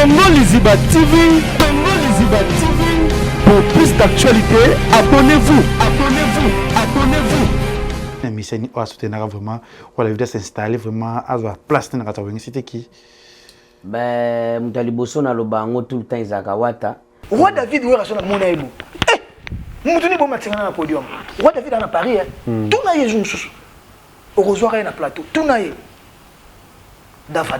Congo Liziba TV, Congo Liziba TV. Pour plus d'actualité, abonnez-vous, abonnez-vous, abonnez-vous. Mais c'est vraiment, on a s'installer vraiment à la place de la c'était qui? Ben, Mutaliboso na lobango tout le temps Izakawata. Roi David ou raison na mona ebo. Mutuni bo matinga na podium. Roi David na Paris tout na yezu susu. Orozoa na plateau, tout na ye. Dava.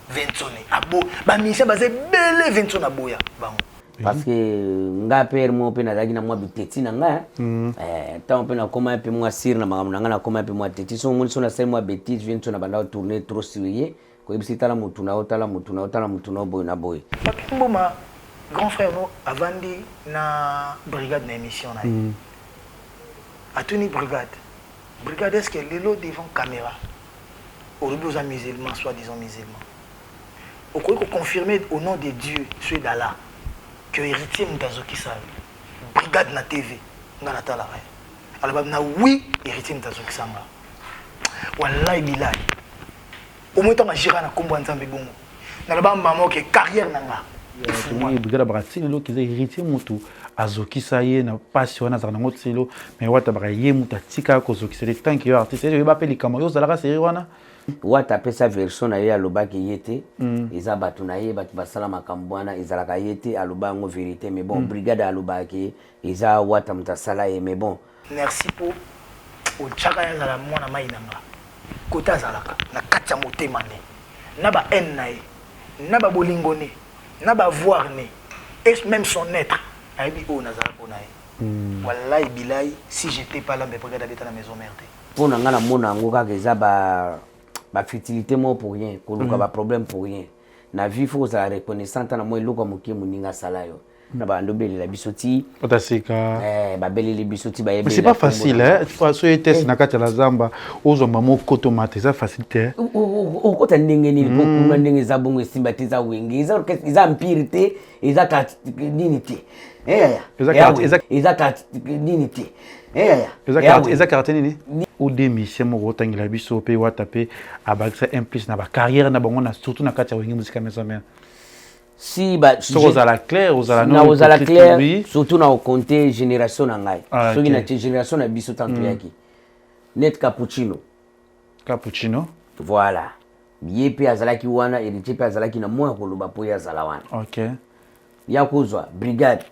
Ventone abo ba mission basé belé Ventone aboya bango. Parce que nga père mo pe na zaki na mwa biteti na nga tant pe na koma pe mwa sir na makamuna nga na koma pe mwa teti so mun so na sai mwa bêtise vient na banda tourner trop sérieux ko ibisi tala mutuna otala boy na boy. Mboma grand frère no avandi na brigade na émission na. Atuni brigade est-ce que lelo devant caméra au début aux musulmans soi-disant musulmans. Au quoi confirmer au nom de Dieu celui d'Allah que héritier Mutazoki sa brigade na TV ngana tala alors na oui héritier Mutazoki sanga wallahi billahi au moins tant agir na kombo nzambe bongo na ba maman que carrière nanga oui brigade Bratili lo kiza héritier mutu azoki saye na passion na zana ngotilo mais wata braye muta tika ko zoki c'est le temps que artiste je ba peli kama yo zalaka série wana wata pesa version na ye alobaki yete eza batu na ye batu basala makambwana ezalaka yete alobango vérité mais bon brigade alobaki eza wata mutasala ye mais bon merci pour au chaka ya la mwana mai nanga kota zalaka na katia motema ne na ba haine na ye na ba bolingo ne na ba voir ne et même son être aibi o nazala pona ye wallahi billahi si j'étais pas là mais brigade habita na maison mère pour na ngana mona ngoka eza ba fertilité mo pour rien ko luka ba problème pour rien na vie faut ça reconnaissante na mo luka mokie muninga salayo na ba ndobeli la bisoti otasika ba beleli bisoti ba yebe c'est pas facile tu vois so test na kati la zamba ozo mamo koto mate ça facilité o kota ndenge ni ko ndenge za bongo simbatiza wengi za mpirite eza ka nini te eza ka nini te eza carte nini ou démission mo rotangila biso pe watape abakisa implice na ba carrière na bango na surtout na kati ya wengi musique maison mère si ba aux à la claire surtout na compter génération na ngai soki na génération na biso tanto yaki net cappuccino voilà ye pe azalaki wana héritier pe azalaki na moya koloba po ya zala wana OK ya kozwa brigade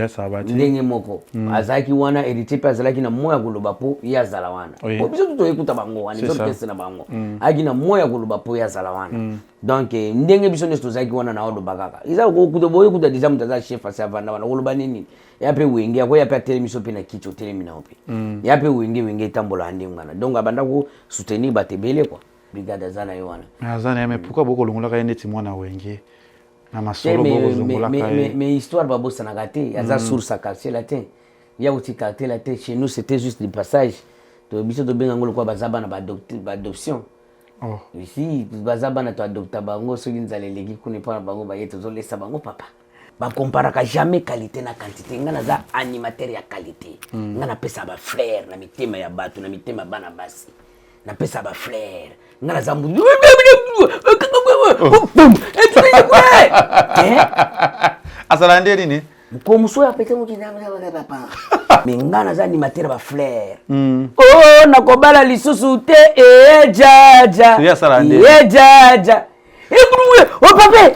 sabati ndenge moko azalaki wana héritier pe azalaki na moya koloba po ya zala wana po biso to ekuta bango wana zo kese na bango aki na moya koloba po ya zala wana donc ndenge biso nesto zaki wana na oloba kaka iza ko kuto boye kuta déjà mutaza chef asa vanda wana koloba nini ya pe wenge ya ko ya pe telemiso pe na kicho telemina ope ya pe wenge tambola ande ngana donc abanda ko soutenir batebele quoi brigade azana yo wana azana mais pourquoi boko longola ka neti mwana wenge na masolo mais histoire babosa na gâté yaza source quartier latin ya uti quartier latin chez nous c'était juste du passage to biso to benga ngolo kwa bazaba na ba adoption ici bazaba na to adopta bango so nzaleleki kuni pa bango ba yeto zo lesa bango papa ba comparaka jamais qualité na quantité ngana za animateur ya qualité ngana pesa ba frère na mitema ya batu na mitema bana basi na pesa ba frère ngana za mbu asalande nini ko muso ya pete muti na papa mingana za animateur ba fleur oh nakobala lisusu te jaja jaja o pape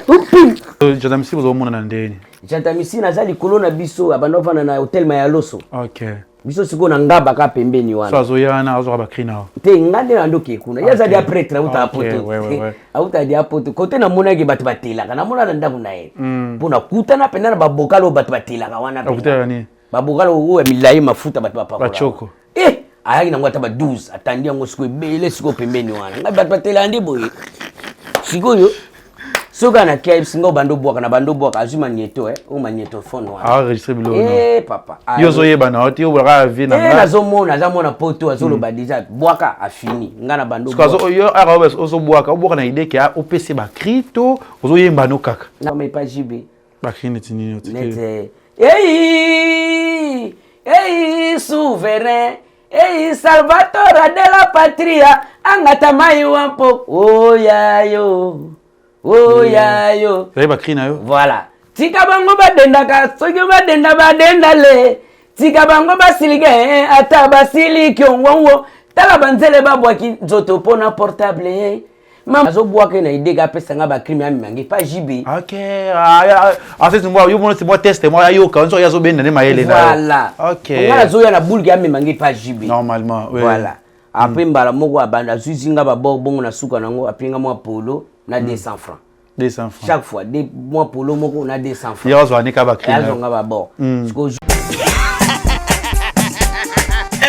jatamisi bozo mona na ndeni jatamisi na zali kolona biso abandovana na hotel Mayaloso OK biso siko na ngaba ka pembeni wana so azoyana azo ba krina te ngande na ndoke kuna yaza dia prêtre uta apoto auta dia apoto kote na mona ke batu batela kana mona na ndaku na ye pona kutana pena na babokalo batu batela ka wana kutana ni babokalo uwe milai mafuta batu bapakora bachoko ayaki na ngwata ba 12 atandi yango siko ebele siko pembeni wana ngabe batu batela ndi boye siko yo soka na kia singo bando boka na bando boka azuma nyeto o manyeto phone wana enregistrer bilo papa yo zo yeba na oti o bra vi na na azomona poto azolo ba déjà boka afini ngana bando boka parce que yo arabe ozo boka na idée que o PC ba crypto ozo yemba no kaka na mais pas jibe ba krine tinini oti souverain Salvatore de la patria angata mai wampo oh yayo Oh ya yo. Ça y est, bakri na yo. Voilà. Tika bango badenda ka soki badenda le. Tika bango basilike ata basiliki ongongo. Tala banzele babwaki nzoto pona portable. Mama azobwaka na idée ga pesa nga bakri mi mangi pas JB. OK. C'est moi, c'est moi test moi yo quand so ya zo benda ne mayele na. Voilà. OK. Nga zo ya na boule ga mi mangi pas JB. Normalement, oui. Voilà. Après mbala moko abanda zuzinga ba bongo na suka nango apinga mo polo na 200 francs. 200 francs. Chaque fois des mois polo moko na 200 francs. Yo zo anika bakri. Ya zo nga ba bon.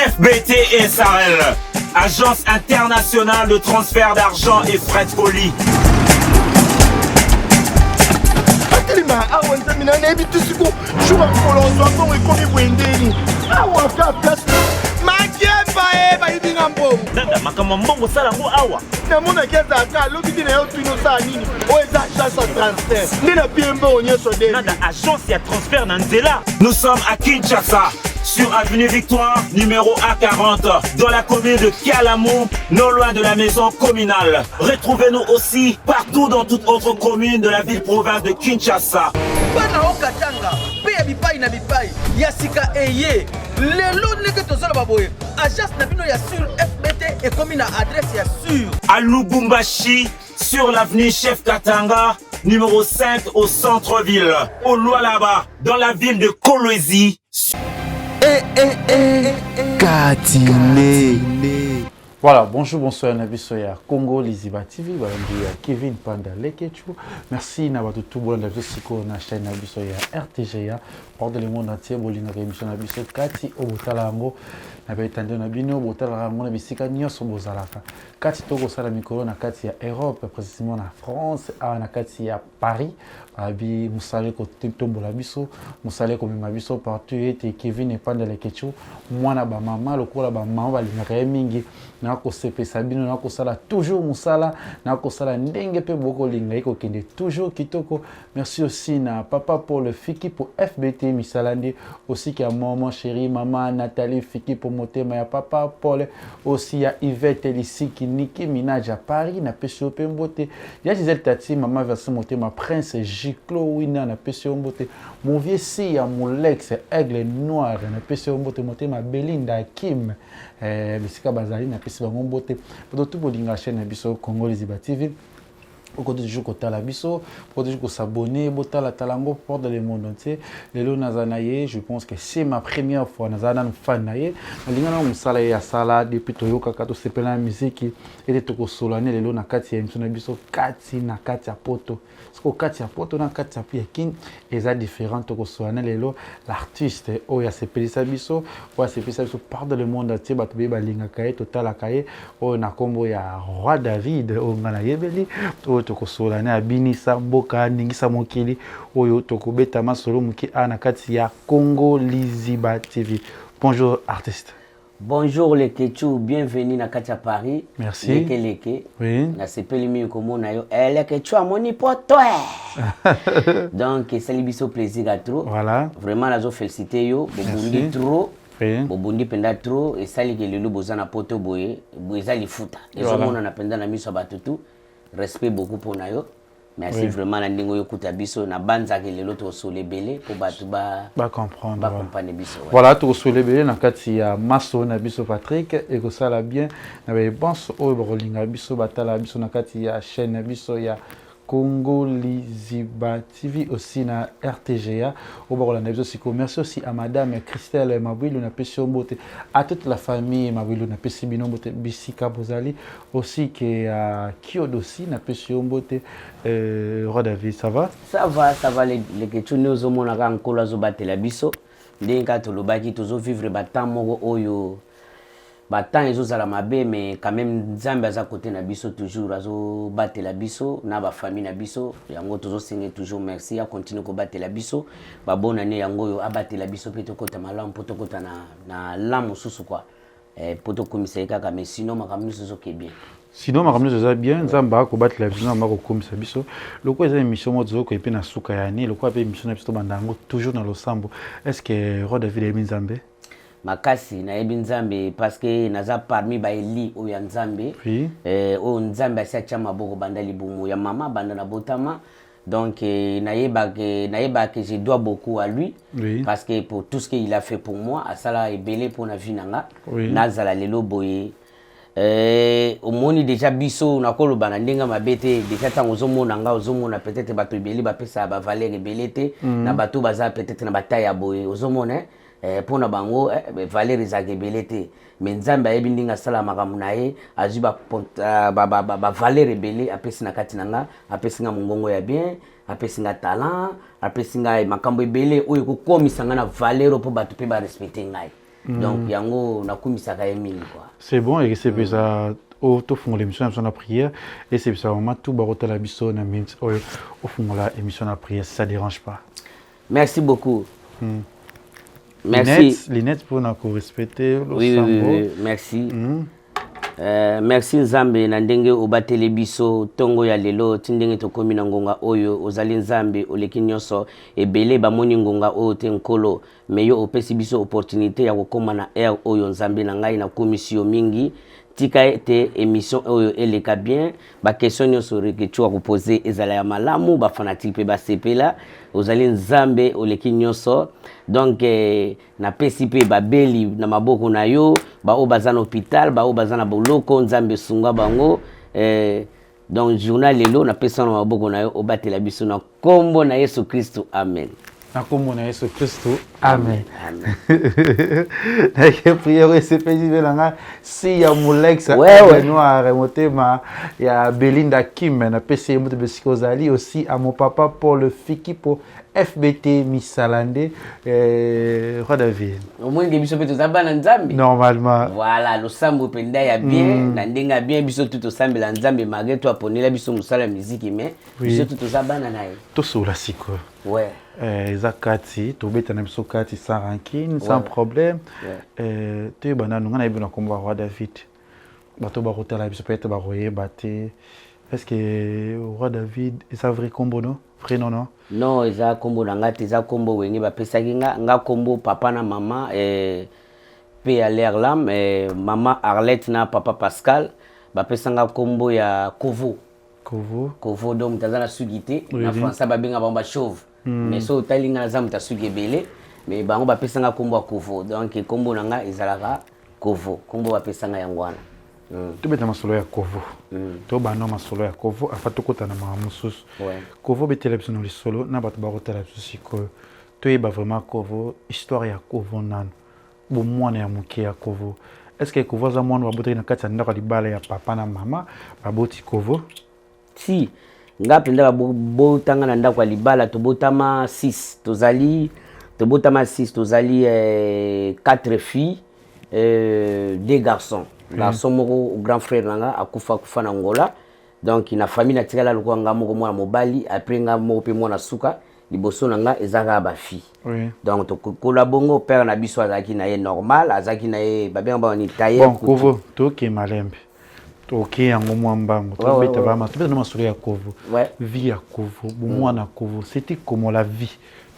FBT SARL, Agence internationale de transfert d'argent et frais de colis. Nanda makambo mbongo sala ngo awa. Na mona keza ka lobi na yo tuno sa nini o eza agence de transfert ni na piembe onyeso de Nanda agence ya transfert na nzela. Nous sommes à Kinshasa, sur avenue Victoire, numéro A40, dans la commune de Kalamou, non loin de la maison communale. Retrouvez-nous aussi partout dans toute autre commune de la ville-province de Kinshasa. Bana okatanga pe ya bipai na bipai ya sika eye lelo ndenge tozala baboye agence na bino ya sur FBT et comme na adresse ya sur À Lubumbashi, sur l'avenue Chef Katanga, numéro 5 au centre-ville. Au Lualaba, dans la ville de Kolwezi. Voilà, bonjour, bonsoir, Nabisoya, Congo, Liziba TV, Kevin Panda, Lekechu. Merci, Nabatou Touboula, Nabisoya, na chaîne Nabisoya, RTGA, hors de le monde entier, Bolinga, émission Nabisoya, Kati, Obutalango, Nabetande Nabino, Obutalango, Nabisika, Nyos, Bozalaka. Kati, Togo, Salamikoro, na Kati, Europe, précisément na France, na Kati, Paris, Abi, Moussale, Côté Tombola Biso, Moussale, comme Mabiso, partout, et Kevin et Panda, Lekechu, moi, na ba maman, le cours, ba maman, Balinga, Mingi, nako sepesa bino nako sala toujours musala nako sala ndenge pe boko linga iko kende toujours kitoko. Merci aussi na papa pour le fiki pour FBT misalandi aussi qui a maman chérie maman Nathalie fiki pour motema ya papa Paul aussi ya Yvette Elisiki Niki Minaj à Paris na pesio pe mbote ya Gisèle Tati maman version motema Prince Giclo Wina na pesio mbote mon vieux si ya Molex Aigle Noir na pesio mbote motema Belinda Kim bisika bazali na pesi bango mbote pour tout bolinga chaîne biso Congo Liziba TV au côté du jour kotala biso pour toujours s'abonner botala talango porte dans le monde entier lelo nazanaye je pense que c'est ma première fois nazana fan naye linga na musala ya sala depuis toyoka kato sepela musique et toko solane lelo na kati ya émission na biso kati na kati ya poto parce que kati ya poto na kati ya piakin eza différent toko solane lelo l'artiste oya sepelisa biso oya sepelisa biso porte dans le monde entier bato be balinga kaye totala kaye o na kombo ya roi David o ngana yebeli o tokosolana abinisa mboka ningisa mokili oyo tokobeta masolo muki ana kati ya Congo Liziba TV. Bonjour artiste. Bonjour les Ketchou, bienvenue na kati ya Paris. Merci. Leke. Oui. Na sepeli mi komona yo les Ketchou amoni poto. Donc c'est libiso plaisir à trop. Voilà. Vraiment nazo féliciter yo, bobundi trop. Oui. Bobundi penda trop et sali ke lelo bozana poto boye, boza lifuta. Ezo mona na penda na miso batutu. Respect beaucoup pour nayo. Merci oui. Vraiment na ndingo yokuta biso na banza ke lelo to solebele pour batu ba comprendre ba comprendre biso. Voilà to solebele na kati ya maso na biso Patrick et que ça la bien na ba pense o rolinga biso batala biso na kati ya chaîne na biso ya Congo Liziba TV aussi na RTGA au bord de la merci aussi à madame Christelle Mabwilo na Pesio Mbote à toute la famille Mabwilo na Pesio Mbote Bisika Bozali aussi que à Kyodo aussi na Pesio Mbote Roi David ça va les que nous au mona ka nkolo zo batela biso ndenga to lobaki tozo vivre batam moko oyo Batan ezo zala mabe mais quand même Nzambe aza côté na biso toujours azo batela biso na ba famille na biso yango tozo singe toujours merci a continue ko batela biso ba bonne année yango yo abatela biso pe to kota malamu poto kota na lamu susu quoi poto komisa kaka mais sinon makamni sozo ke bien. Sinon makamni sozo bien Nzamba ko batela biso na mako komisa biso loko eza émission mozo ko epe na suka ya ni loko ape émission na biso bandango toujours na losambo est-ce que Roi David et Nzambe. makasi nayebi nzambe parce que naza parmi baeli oyo ya nzambe oyo nzambe asi atia maboko banda libumu ya mama banda na botama. Donc nayeba que je dois beaucoup à lui parce que pour tout ce qu'il a fait pour moi asala ebele pour na vie nanga nazala lelo boye omoni déjà biso nakoloba na ndenga mabete déjà tango ozomona nga ozomona peut-être bato ebele bapesa ba valeur ebele te na bato baza peut-être na bataille ya boye ozomona pour na bango valeur ezaka ebele te mais nzambe ayebi ndenge asala makambo na ye azwi ba valeur ebele apesi na kati na nga apesi nga mongongo ya bien apesi nga talent apesi nga makambo ebele oyo kokomisa nga na valeur mpo bato mpe barespecte ngai donc yango nakumisaka ye mingi quoi. C'est bon et c'est ça au fond l'émission de la prière et c'est ça vraiment tout barota la biso na minute au fond la émission de la prière ça dérange pas. Merci beaucoup. Merci. Linette pour nous respecter. Oui, merci. Merci Nzambe na ndenge obatele biso tongo ya lelo tindenge tokomi na ngonga oyo ozali Nzambe oleki nyonso ebele bamoni ngonga oyo te nkolo meyo opesi biso opportunité ya kokoma na air oyo Nzambe na ngai na komisio mingi tika ete émission oyo eleka bien ba question nyonso reketua kuposer ezala ya malamu ba fanatique pe ba sepela ozali Nzambe oleki nyonso donc na pesi pe babeli na maboko na yo ba o bazana hôpital ba o bazana boloko Nzambe sunga bango donc journal lelo na pesa na maboko na yo obatela biso na kombo na Yesu Kristo amen. Na kombo na Yesu Kristo amen. Na prière c'est paisible nga si ya Molex noir motema ya Belinda Kim na pesi moto besiko zali aussi à mon papa Paul Fikipo FBT Misalande Roi David. Au moins que biso peto zabana Nzambe. Normalement. Voilà, le sambo penda ya bien, na ndenga bien biso tout sambe la Nzambe malgré toi ponela biso musala musique mais biso tout zabana nae. To sola siko. Ouais. Zakati, to beta na biso kati sans rancune, sans problème. Te bana nunga na ibona komba Roi David. Bato ba rotela biso peut-être ba royer baté. Est-ce que Roi David est ça vrai combo non? Vrai non? Non, eza kombo na ngati eza kombo wenge bapesaki nga kombo papa na mama pe à l'air lam mama Arlette na papa Pascal bapesanga kombo ya Kovo donc mtazana sugité na français babenga bamba chauve mais so talinga na zamu tasugi belé mais bango bapesanga kombo ya Kovo donc kombo na nga ezalaka Kovo kombo bapesanga yangwana. Tu beta masolo ya Kovo. To bano masolo ya Kovo afato kota na mamususu. Kovo betela biso no lisolo na bato ba rotela biso siko. To yeba vraiment Kovo histoire ya Kovo nano. Bo mwana ya muke ya Kovo. Est-ce que Kovo za mwana babota na kati ndako libala ya papa na mama baboti Kovo? Si ngapi ndaka botanga na ndako libala to botama 6 tozali 4 filles 2 garçons. Garçon moko grand frère nanga akufa na Angola donc na famille na tikala lokwa nga moko mwana mobali après nga moko pe mwana suka liboso nanga ezaka ba fille donc to kolabongo père na biso azaki na ye normal azaki na ye babenga ba ni tailleur bon Kovo to ke malembe to ke yango mwambango to beta ba ma to beta na masolo ya Kovo vie ya Kovo bo mwana Kovo c'était comment la vie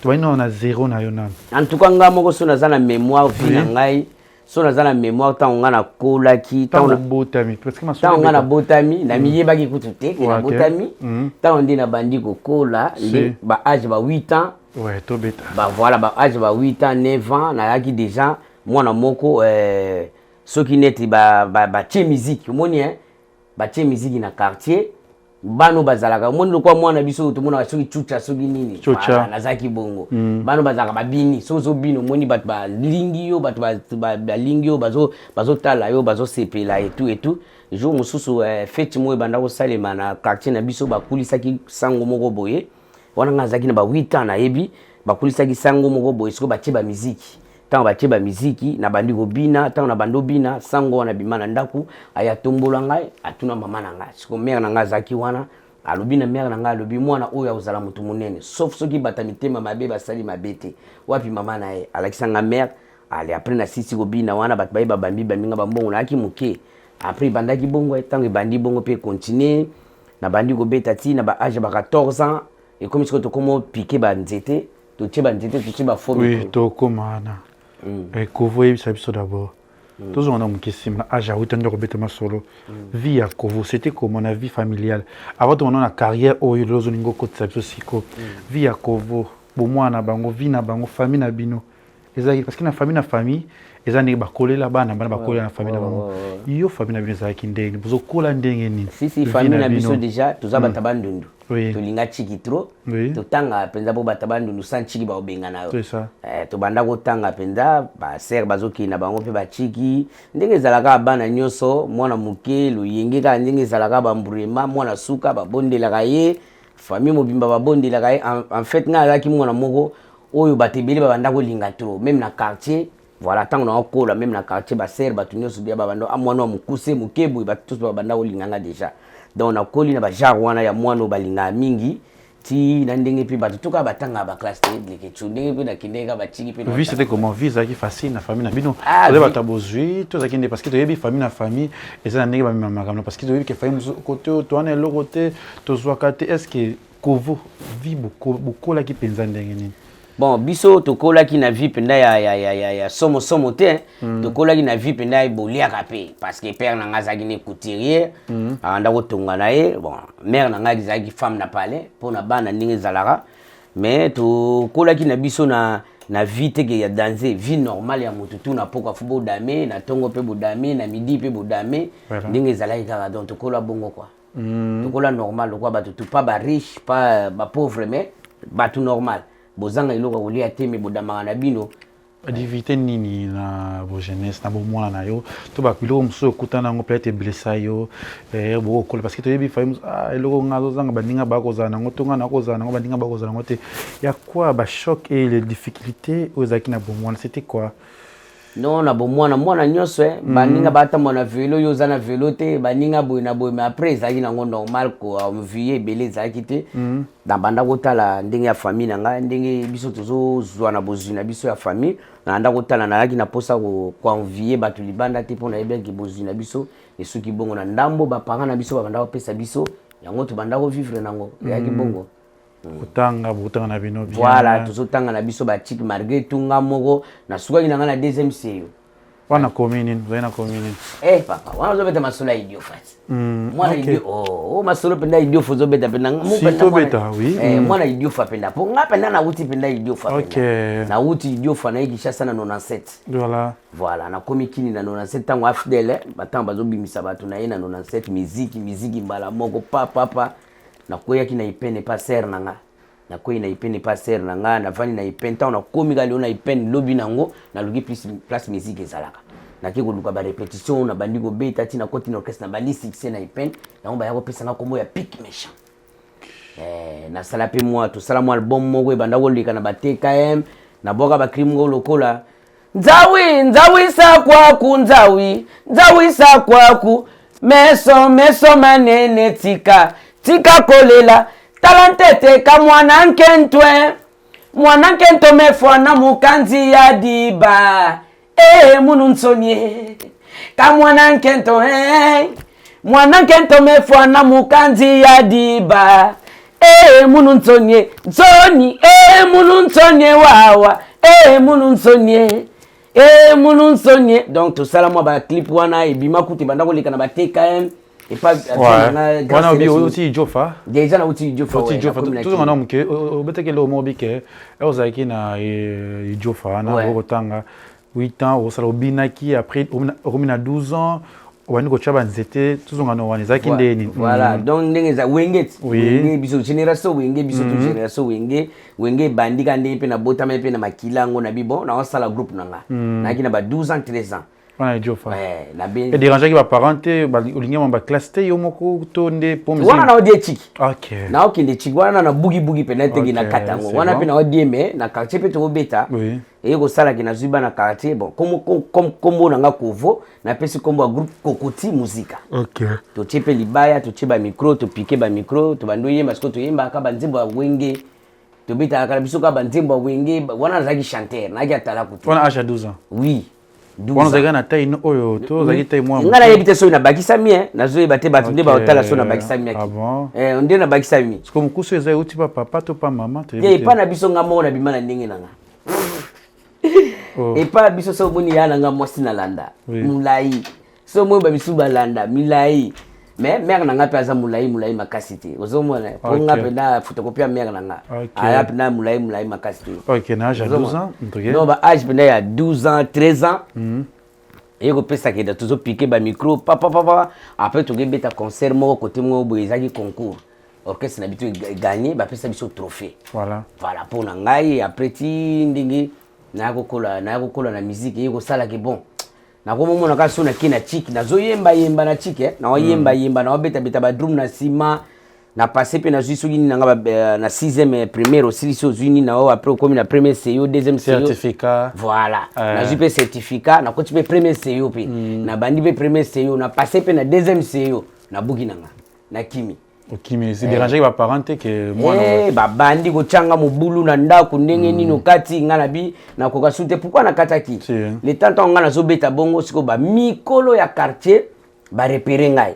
to ina na zéro na yo nana en tout cas nga moko so na za na mémoire vie na ngai so na za na mémoire tant on na kolaki tant botami parce que ma tant on na botami na miyebaki kutu te na botami tant on dit na bandi ko kola ba âge ba 8 ans to beta ba voilà ba âge ba 8 ans 9 ans na yaki déjà mwana moko soki neti ba tie musique moni ba tie musique na quartier bano bazalaka moni lokwa mwana biso to mona soki chucha soki nini na zaki bongo bano bazalaka babini sozo bino moni bat ba lingi yo bat ba lingi yo bazo tala yo bazo sepela et tout jour mususu fête mo banda ko salema na quartier na biso bakulisaki sango moko boye wana ngazaki na ba 8 ans na yebi bakulisaki sango moko boye siko batie ba musique tant batie ba musique na bandi ko bina tant na bando bina sango wana bimana ndaku aya tombola ngai atuna mama na ngai siko mère na ngazaki wana alobi na mère na ngai alobi mwana oyo uzala mutu munene sauf soki batamitema mabe basali mabete wapi mama na ye alakisanga mère ale après na sisi ko bina wana bat bayi babambi baminga bambongo na aki muke après bandaki bongo tant bandi bongo pe continuer na bandi ko beta ti na ba âge ba 14 ans et comme siko to komo piquer ba nzete to tie ba nzete to tie ba fomi oui to komana Kovo et Sabiso d'abord. Tous on a une question. Ah, j'ai autant de rebêtements solo. Vie à Kovo, c'était comment la vie familiale. Avant de mon carrière, au lieu de l'ozoningo côté Sabiso Siko. Vie à Kovo, pour moi, na bango, vie na bango, famille na bino. Parce que na famille, ils ont bakolé là-bas, na bakolé na famille na bango. Yo famille na bino ça qui ndenge. Bozo kola ndenge ni. Si famille na biso déjà, tous abatabandundu. Oui. To linga chiki trop. Oui. To tanga penza bo batabandundu sans chiki ba obenga na yo. C'est ça. To banda ko tanga penza ba ser bazoki na bango pe ba chiki. Ndenge zalaka bana nyoso, mwana muke, luyenge ka ndenge zalaka ba mburema, mwana suka ba bondelaka ye. Famille mobimba ba bondelaka ye. En fait nga alaki mwana moko oyo batebele ba banda ko linga trop, même na quartier. Voilà, tant on a encore même na quartier ba ser ba tunyo subia ba bando amwana mukuse mukebu ba tous ba banda ko linganga déjà. Donc on a collé na ba genre wana ya mwana balinga mingi ti na ndenge pe ba tuka batanga ba classe de ke ndenge pe na kindeka ba chiki pe. Vie c'était comment vie ça qui facile na famille na bino. Vous avez tabozui, tout ça qui parce que tu as famille na famille et ça na ndenge ba makamno parce que tu as que famille côté toi na l'autre côté to zwakate est-ce que kovo vie beaucoup la qui penza ndenge ni. Bon, biso tokola ki na vie penda ya somo te, tokola ki na vie penda ya bolia kapé parce que père nanga zaki ne couturier, anda ko tonga na ye, bon, mère nanga zaki femme na palais pour na bana ndenge zalaka, mais tokola ki na biso na vie te ya danser, vie normale ya mututu na poko fubo dame, na tongo pe bodame, na midi pe bodame, ndenge zalaki kaka donc tokola bongo quoi. Tokola normal quoi ba tout pas ba riche, pas ba pauvre mais ba tout normal. Bozanga iloka kolia teme bodamanga na bino activité nini na bo jeunesse na bo mwana na yo to ba biloko muso kutana ngo peut-être blessa yo bo kola parce que to yebi faim eloko ngazo zanga baninga ba kozana ngo tonga na kozana ngo baninga ba kozana ngo te ya quoi ba choc et les difficultés aux akina na bo mwana c'était quoi? Non na bo mwana nyonso baninga bata mona vélo yo zana vélo te baninga boy na boy mais après ezaki nango normal ko envier belé zaki te na banda kotala ndenge ya famille nanga ndenge biso tozo zwa na bozwi na biso ya famille na nda kotala na yaki na posa ko envier batu libanda te pona yebeki ki bozwi na biso esuki bongo na ndambo ba parents na biso ba banda ko pesa biso yango to banda ko vivre nango yaki bongo. Kutanga na bino bien. Voilà, tozotanga na biso ba chiki malgré tunga moko na suka ki nanga na deuxième série. Wana commune, wana commune. Papa, wana zo beta masolo idio fati. Mwana idio, masolo penda idio fozo beta penda. Si to beta, oui. Mwana idio fa penda. Po nga penda na uti penda idio fa penda. OK. Na uti idio fa na Kinshasa na 97. Voilà, na komi kini na 97 tango afdele, batanga bazo bimisa batu na ye na 97 miziki mbala moko papa. Na koya ki na ipene pas ser nanga. Na koyi na ipene pas ser nanga na vani na ipene ta na komi gali na ipene lobi nango na lugi place musique ezalaka. Na ke ko luka ba répétition na bandi ko beta ti na koti na orchestre na bali succès na ipene na ngomba ya ko pesa na kombo ya Pic Méchant. Na sala pe moi to sala mo album moko banda ko lika na ba TKM na boka ba crime lokola. Nzawi sa kwaku nzawi sa kwaku meso manene tika kolela talantete ka mwana nkentwe mefona mukanzi ya diba munu nsonye ka mwana nkento mefona mukanzi ya diba munu nsonye zoni munu nsonye wawa munu nsonye donc to sala mo ba clip wana ebima kuti banda ko lika na ba TKM et pas wana obi aussi Jofa déjà na uti Jofa tout le monde que obeteke lo mobike ozaki na Jofa na botanga 8 ans au sala binaki après romina 12 ans wani ko chaba nzete tuzonga no wani zaki ndeni voilà donc ndenge za wenge biso génération wenge bandika ndenge pe na botama pe na makilango na bibo na sala groupe nanga na kina ba 12 ans 13 ans. Wana Jofa. Et déranger qui va parenté, olingi mamba classe te yomoko tonde pomzi. Wana na odie chiki. OK. Na okinde chiki wana na bugi penate ki na katango. Wana pe na odie me na quartier pe to beta. Oui. Et ko sala ki na zuba na quartier bon kombo na nga kovo na pesi kombo a groupe Kokoti Muzika. OK. To chepe libaya to cheba micro to piquer ba micro to bando yemba sko to yemba ka banzimbo wenge. To beta ka biso ka banzimbo wenge wana zaki chanteur na ki atala kutu. Wana âge 12 ans. Oui. Wana zaga na taille oyo to zaki taille moi. Ngala yebite so na bakisa mie na zo yebate batu nde ba otala so na bakisa mie. Ah bon. Onde na bakisa mie. Parce que mukusu eza uti papa to pa maman to yebite. Pa na biso ngamo na bimana ndenge nanga. Et pas biso so moni ya nanga mwasi na landa. Mulai. So mo ba biso balanda milai. Mais mère nanga pe aza mulai makasite. Ozomona ko nga pe na photocopie mère nanga. Aya pe na mulai makasite. OK, na j'ai 12 ans. Non ba âge pe na ya 12 ans, 13 ans. Et ko pesa ke da toujours piquer ba micro papa après to gebeta concert mo côté mo boyezaki concours. Orchestre n'habitué gagner ba pesa biso trophée. Voilà pour ngai après ti ndingi na kokola na musique yeko sala ke bon. Na ko momona ka sona kina chiki na zoyemba na chiki na yemba na beta ba drum na sima na passé pe na juiso gini na na 6e première aussi so zuni na après comme na premier CE deuxième CE certificat. Voilà na jupe certificat na ko tipe premier CE pe na bandi pe premier CE na passé pe na deuxième CE na buki nanga na kimi. OK, mais c'est dérangé ba parenté que moi non. Ba bandi ko changa mobulu na ndako ndenge nino kati ngana bi na ko kasute pourquoi na kataki. Le temps ngana zo beta bongo siko ba mikolo ya quartier ba repérer ngai.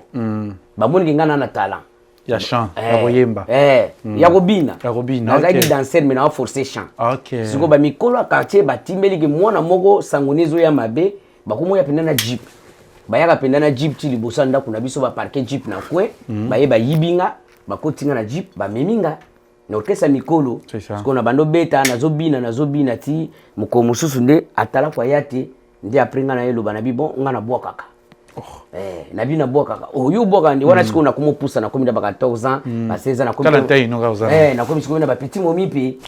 Ba moni ngana na talent. Ya chant, ya koyemba. Ya kobina. Ya kobina. Na zaki danser mais na forcer chant. OK. Siko ba mikolo ya quartier ba timbeli ke mwana moko sangonezo ya mabe ba ko moya penda na jeep. Bayaka penda na jeep ti libosa ndako na biso ba parquer jeep na kwe baye ba yibinga ba kotinga na jeep ba meminga na orkesa mikolo siko na bando beta na zobina ti moko mususu nde atala kwa yate ndi aprenga na yelo bana bi bon nga na bwa kaka na bi na bwa kaka yo bwa kaka ndi wana siko na kumopusa na komi na ba 14 ans ba 16 ans na komi na komi siko na ba petit momi pe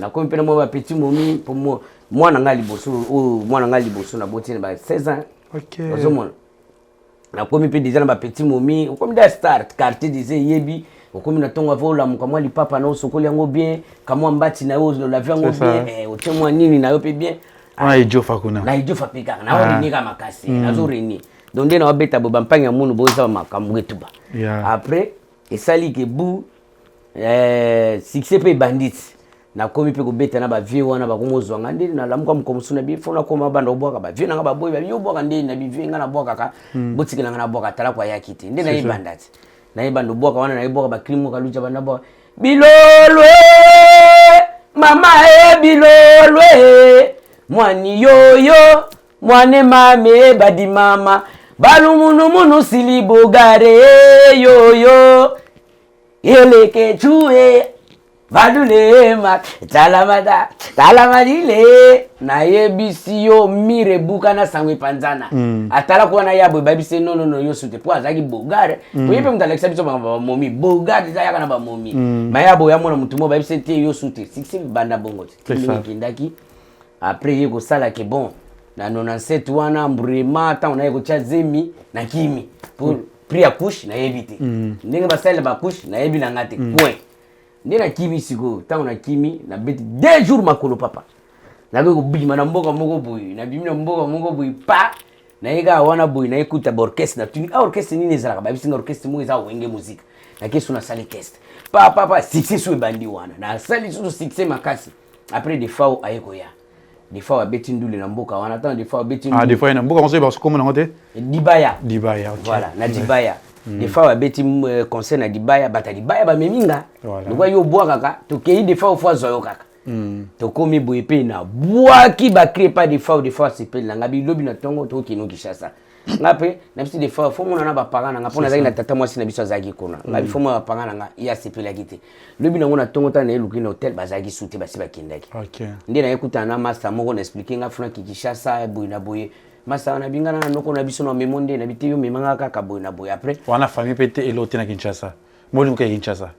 na komi pe na mo ba petit momi pour moi mwana ngali boso na boti na ba 16 ans. OK. Ozomona. Na komi pe déjà na ba petit momi, komi da start quartier disait yebi, komi na tonga vola mukamwa li papa na osokoli yango bien, kamwa mbati na yo la vie yango bien, otemwa nini na yo pe bien. Na ijofa kuna. Na ijofa pe kaka, na ori nika makasi, na zo reni. Donc na obeta bo bampanga munu boza makamwe tuba. Après, esali ke bu succès pe bandits. Na komi pe ko beta na ba vie wana ba komozwa ngandi na lamuka mkomsuna bi fona koma banda obwaka ba vie na ba boy ba yo bwaka ndi na bi vie ngana bwaka ka butikila ngana bwaka tala kwa yakiti ndi na ibandati na ibando bwaka wana na ibwaka ba krimo ka lucha banda bwaka bilolwe mama bilolwe mwani yoyo mwane mame badi mama balumunu silibogare yoyo eleke chue Vadule mak talamadile na yebisi yo mire buka na sangwe panzana atala kuwa na yabo babise no yo sute po azaki bogare po yepe mtalekisa biso ba momi bogare za yaka na ba momi mayabo ya mona mutumo babise te yo sute siksi banda bongo kindaki après yeko sala ke bon na 97 wana mbrema ta ona yeko cha zemi na kimi pour pri akush na yebite ndenge basala ba kush na yebi na ngate point ndena kimi siko tango na kimi na beti 2 jours makolo papa na ko bima na mboka moko boy na bimi na mboka moko boy pa na ega wana boy na ekuta orchestre na tuni orchestre nini ezala ba bisinga orchestre mo eza wenge musique na kesu na sali test papa succès so bandi wana na sali so succès makasi après des fois ayeko ya des fois abeti ndule na mboka wana tant des fois abeti des fois na mboka on se ba comme na ngote dibaya OK voilà na dibaya des fois abeti concert na dibaya bata dibaya ba meminga donc yo bois kaka to kei des fois au fois zoyo kaka to komi boye pe na bois ki ba créer pas des fois c'est pe na ngabi lobi na tongo to kino kishasa ngape na bisi des fois fo mona na ba parana nga pona zaki na tata mwasi na biso zaki kona ngabi fo mona ba parana nga ya c'est pe la kite lobi na ngona tongo ta na eluki na hotel bazaki sute basi ba kindaki OK ndi na ekuta na master moko na expliquer nga funa kikishasa boye na boye masa na bingana na noko na biso na memonde na bitiyo memanga kaka boye na boye après wana famille pete elote na Kinshasa moli muka Kinshasa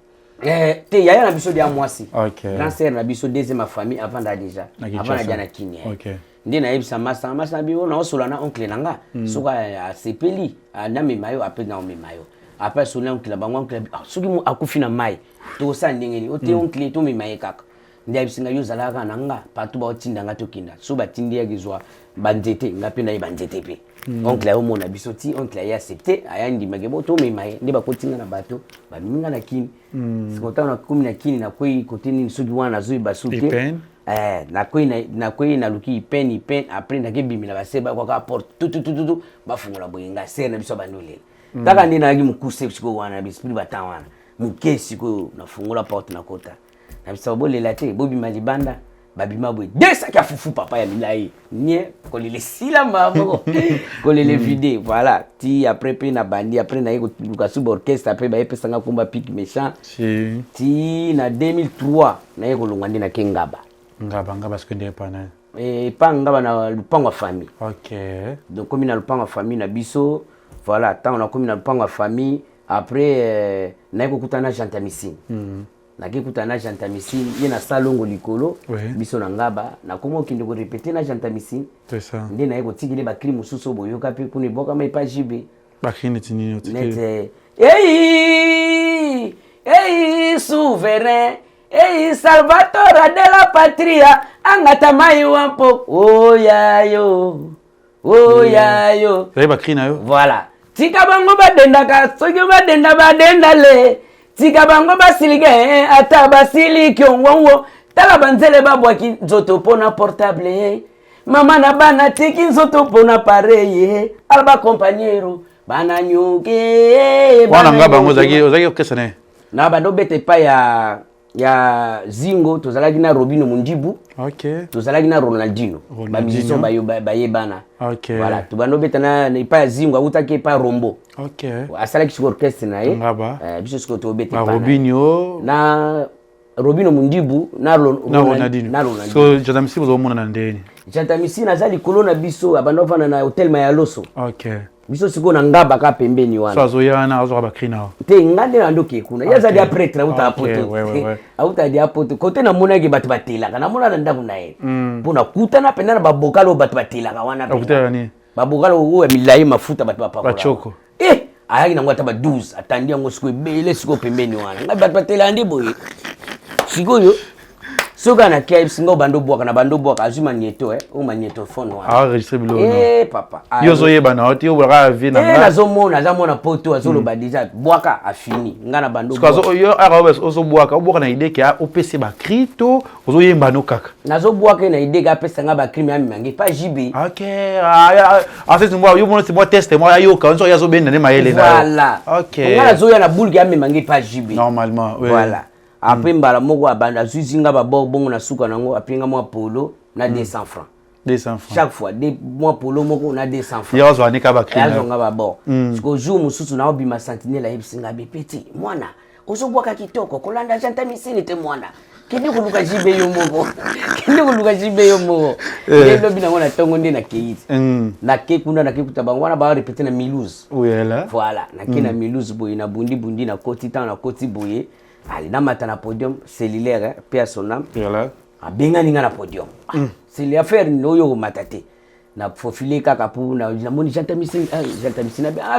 te yaya na biso dia mwasi OK grand sœur na biso deuxième famille avant da déjà avant na jana kini OK ndi na yebisa masa na biso na osola na oncle nanga soka sepeli na memayo après na memayo après sola oncle la bango oncle soki mu akufi na mai to sa ndengeni o te oncle to memaye kaka ndi abisinga yo zalaka nanga patu ba otinda nga to kinda so ba tindi ya gizwa banzete ngapi na banzete pe oncle ayo mona bisoti oncle ayo accepté aya ndi magebo to memaye ndi ba kotinga na bato ba minga na kini sikota na kumi na kini na koi kotini soki wana zui basuke na koi na luki pen après na kebimi na baseba kwa ka porte tout bafungula boyenga ser na biso bandole kaka ndi na ngi mukuse siko wana bispiri batawana mukesi ko na fungula porte na kota na biso bolela te bobi malibanda babima boye 2 sacs à fufu papa ya milai nie kolele silamba moko kolele vide voilà ti après pe na bandi après na yeko luka sub orchestre après ba epesanga komba pic méchant ti na 2003 na yeko longandi na kengaba ngaba ce que ndé pas na pas ngaba na lupango famille. OK. Donc comme na lupango famille na biso voilà tant on a comme na lupango famille après na yeko kutana Jantamissine. Na kutana Jantamissine yena salongo likolo biso na ngaba na komo kinde ko répéter na Jantamissine. C'est ça. Ndé na yeko tikile ba crime mususu boyoka pe kuni boka mai pa jibe. Ba crime tinini otikile. Hey souverain. Hey Salvatore de la patria angata mai wampo oh yayo c'est ba crina yo voilà tika bango badenda ka soki badenda le tika bango basilige ata basiliki onwo tala banzele babwaki nzoto pona portable mama na bana tiki nzoto pona pareil alba compagnero bana nyuke wana ngaba ozaki okesane na bando bete pa ya Zingo tozalaki na Robino Mundibu. OK. Tozalaki na Ronaldinho. Ba musicien bayebana. OK. Voilà, tubando betana na pa Zingo utaki pa Rombo. OK. Asalaki sur orchestre na ye. Ngaba. Biso siko to bete pa. Robinho na Robino Mundibu na Ronaldinho. So Jantamissine bozomona na ndeni. Jantamissine azali kolona biso abando na hotel Mayaloso. OK. Biso siko na ngaba ka pembeni wana. So azoyana azo ba crina. Te ngande na ndoke kuna. Yaza dia prêtre uta apoto. Auta dia apoto. Kote na mona ke batu batelaka. Na mona na ndaku na ye. Pona kutana penda na babokalo batu batelaka wana. Akutana ni. Babokalo uwe milai mafuta batu bapakola. Bachoko. Ayaki na ngwata ba 12 atandi yango siko bele siko pembeni wana. Ngabe batu batela ndi boye. Siko yo. Soka na kia singo bando boaka na bando boaka azuma nieto o magneto phone wana. Enregistrer bilo. Papa. Yozo yeba na oti o bra vie na nga. Nazomona poto azolo ba déjà boaka a fini. Nga na bando boaka. Parce que yo arabes ozo boaka na idée ke a OPC ba crypto ozo yemba no kaka. Nazo boaka na idée ga pesa nga ba crime ya mimangi pas JB. OK. En fait moi yo c'est moi test moi yo ka onzo yazo benda ne mayele na. Voilà. OK. Nga nazo ya na boule ya mimangi pas JB. Normalement, oui. Voilà. Après mbala moko abanda zuzinga ba bongo na suka nango apinga mwa polo na 200 francs. 200 francs. Chaque fois des mwa polo moko na 200 francs. Yazo anika ba crime. Yazo nga ba bon. Siko jour mususu na obima sentinelle yebsinga bepeti. Mwana, ozobwaka kitoko kolanda Jantamissine te mwana. Kende kuluka jibe yo moko. Kende kuluka jibe yo moko. Yendo bina ngona tongo ndi na keiti. Na ke kuna na ke kutabangwana ba répéter na Milouz. Oui là. Voilà, na ke na Milouz boye na bundi na koti tan na koti boye. Ali na mata na podium cellulaire père son âme. Voilà. Abenga ninga na podium. C'est l'affaire noyo matate. Na fofile kaka pu na moni Jantamissine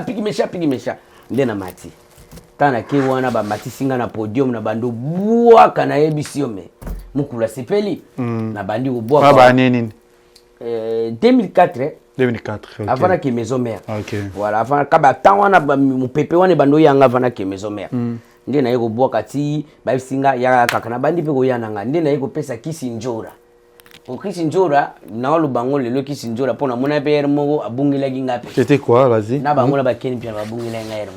pigi mesha ndena mati. Tana ke wana ba mati singa na podium na bando buaka na ebisio me. Mukula sepeli na bandi buaka. Ba nini? 2004 2004. OK. Avant que maison mère. OK. Voilà, avant kaba tan wana mu pepe wana bando yanga avant que maison mère. Nde na yeko boaka ti ba singa ya kaka na bandi pe ko yana nga nde na yeko pesa Kisinjora. O Kisinjora na olu bango lelo Kisinjora pona mona pere moko abungila gingape. C'était quoi, vas-y? Na bango la ba keni pia abungila ngaire.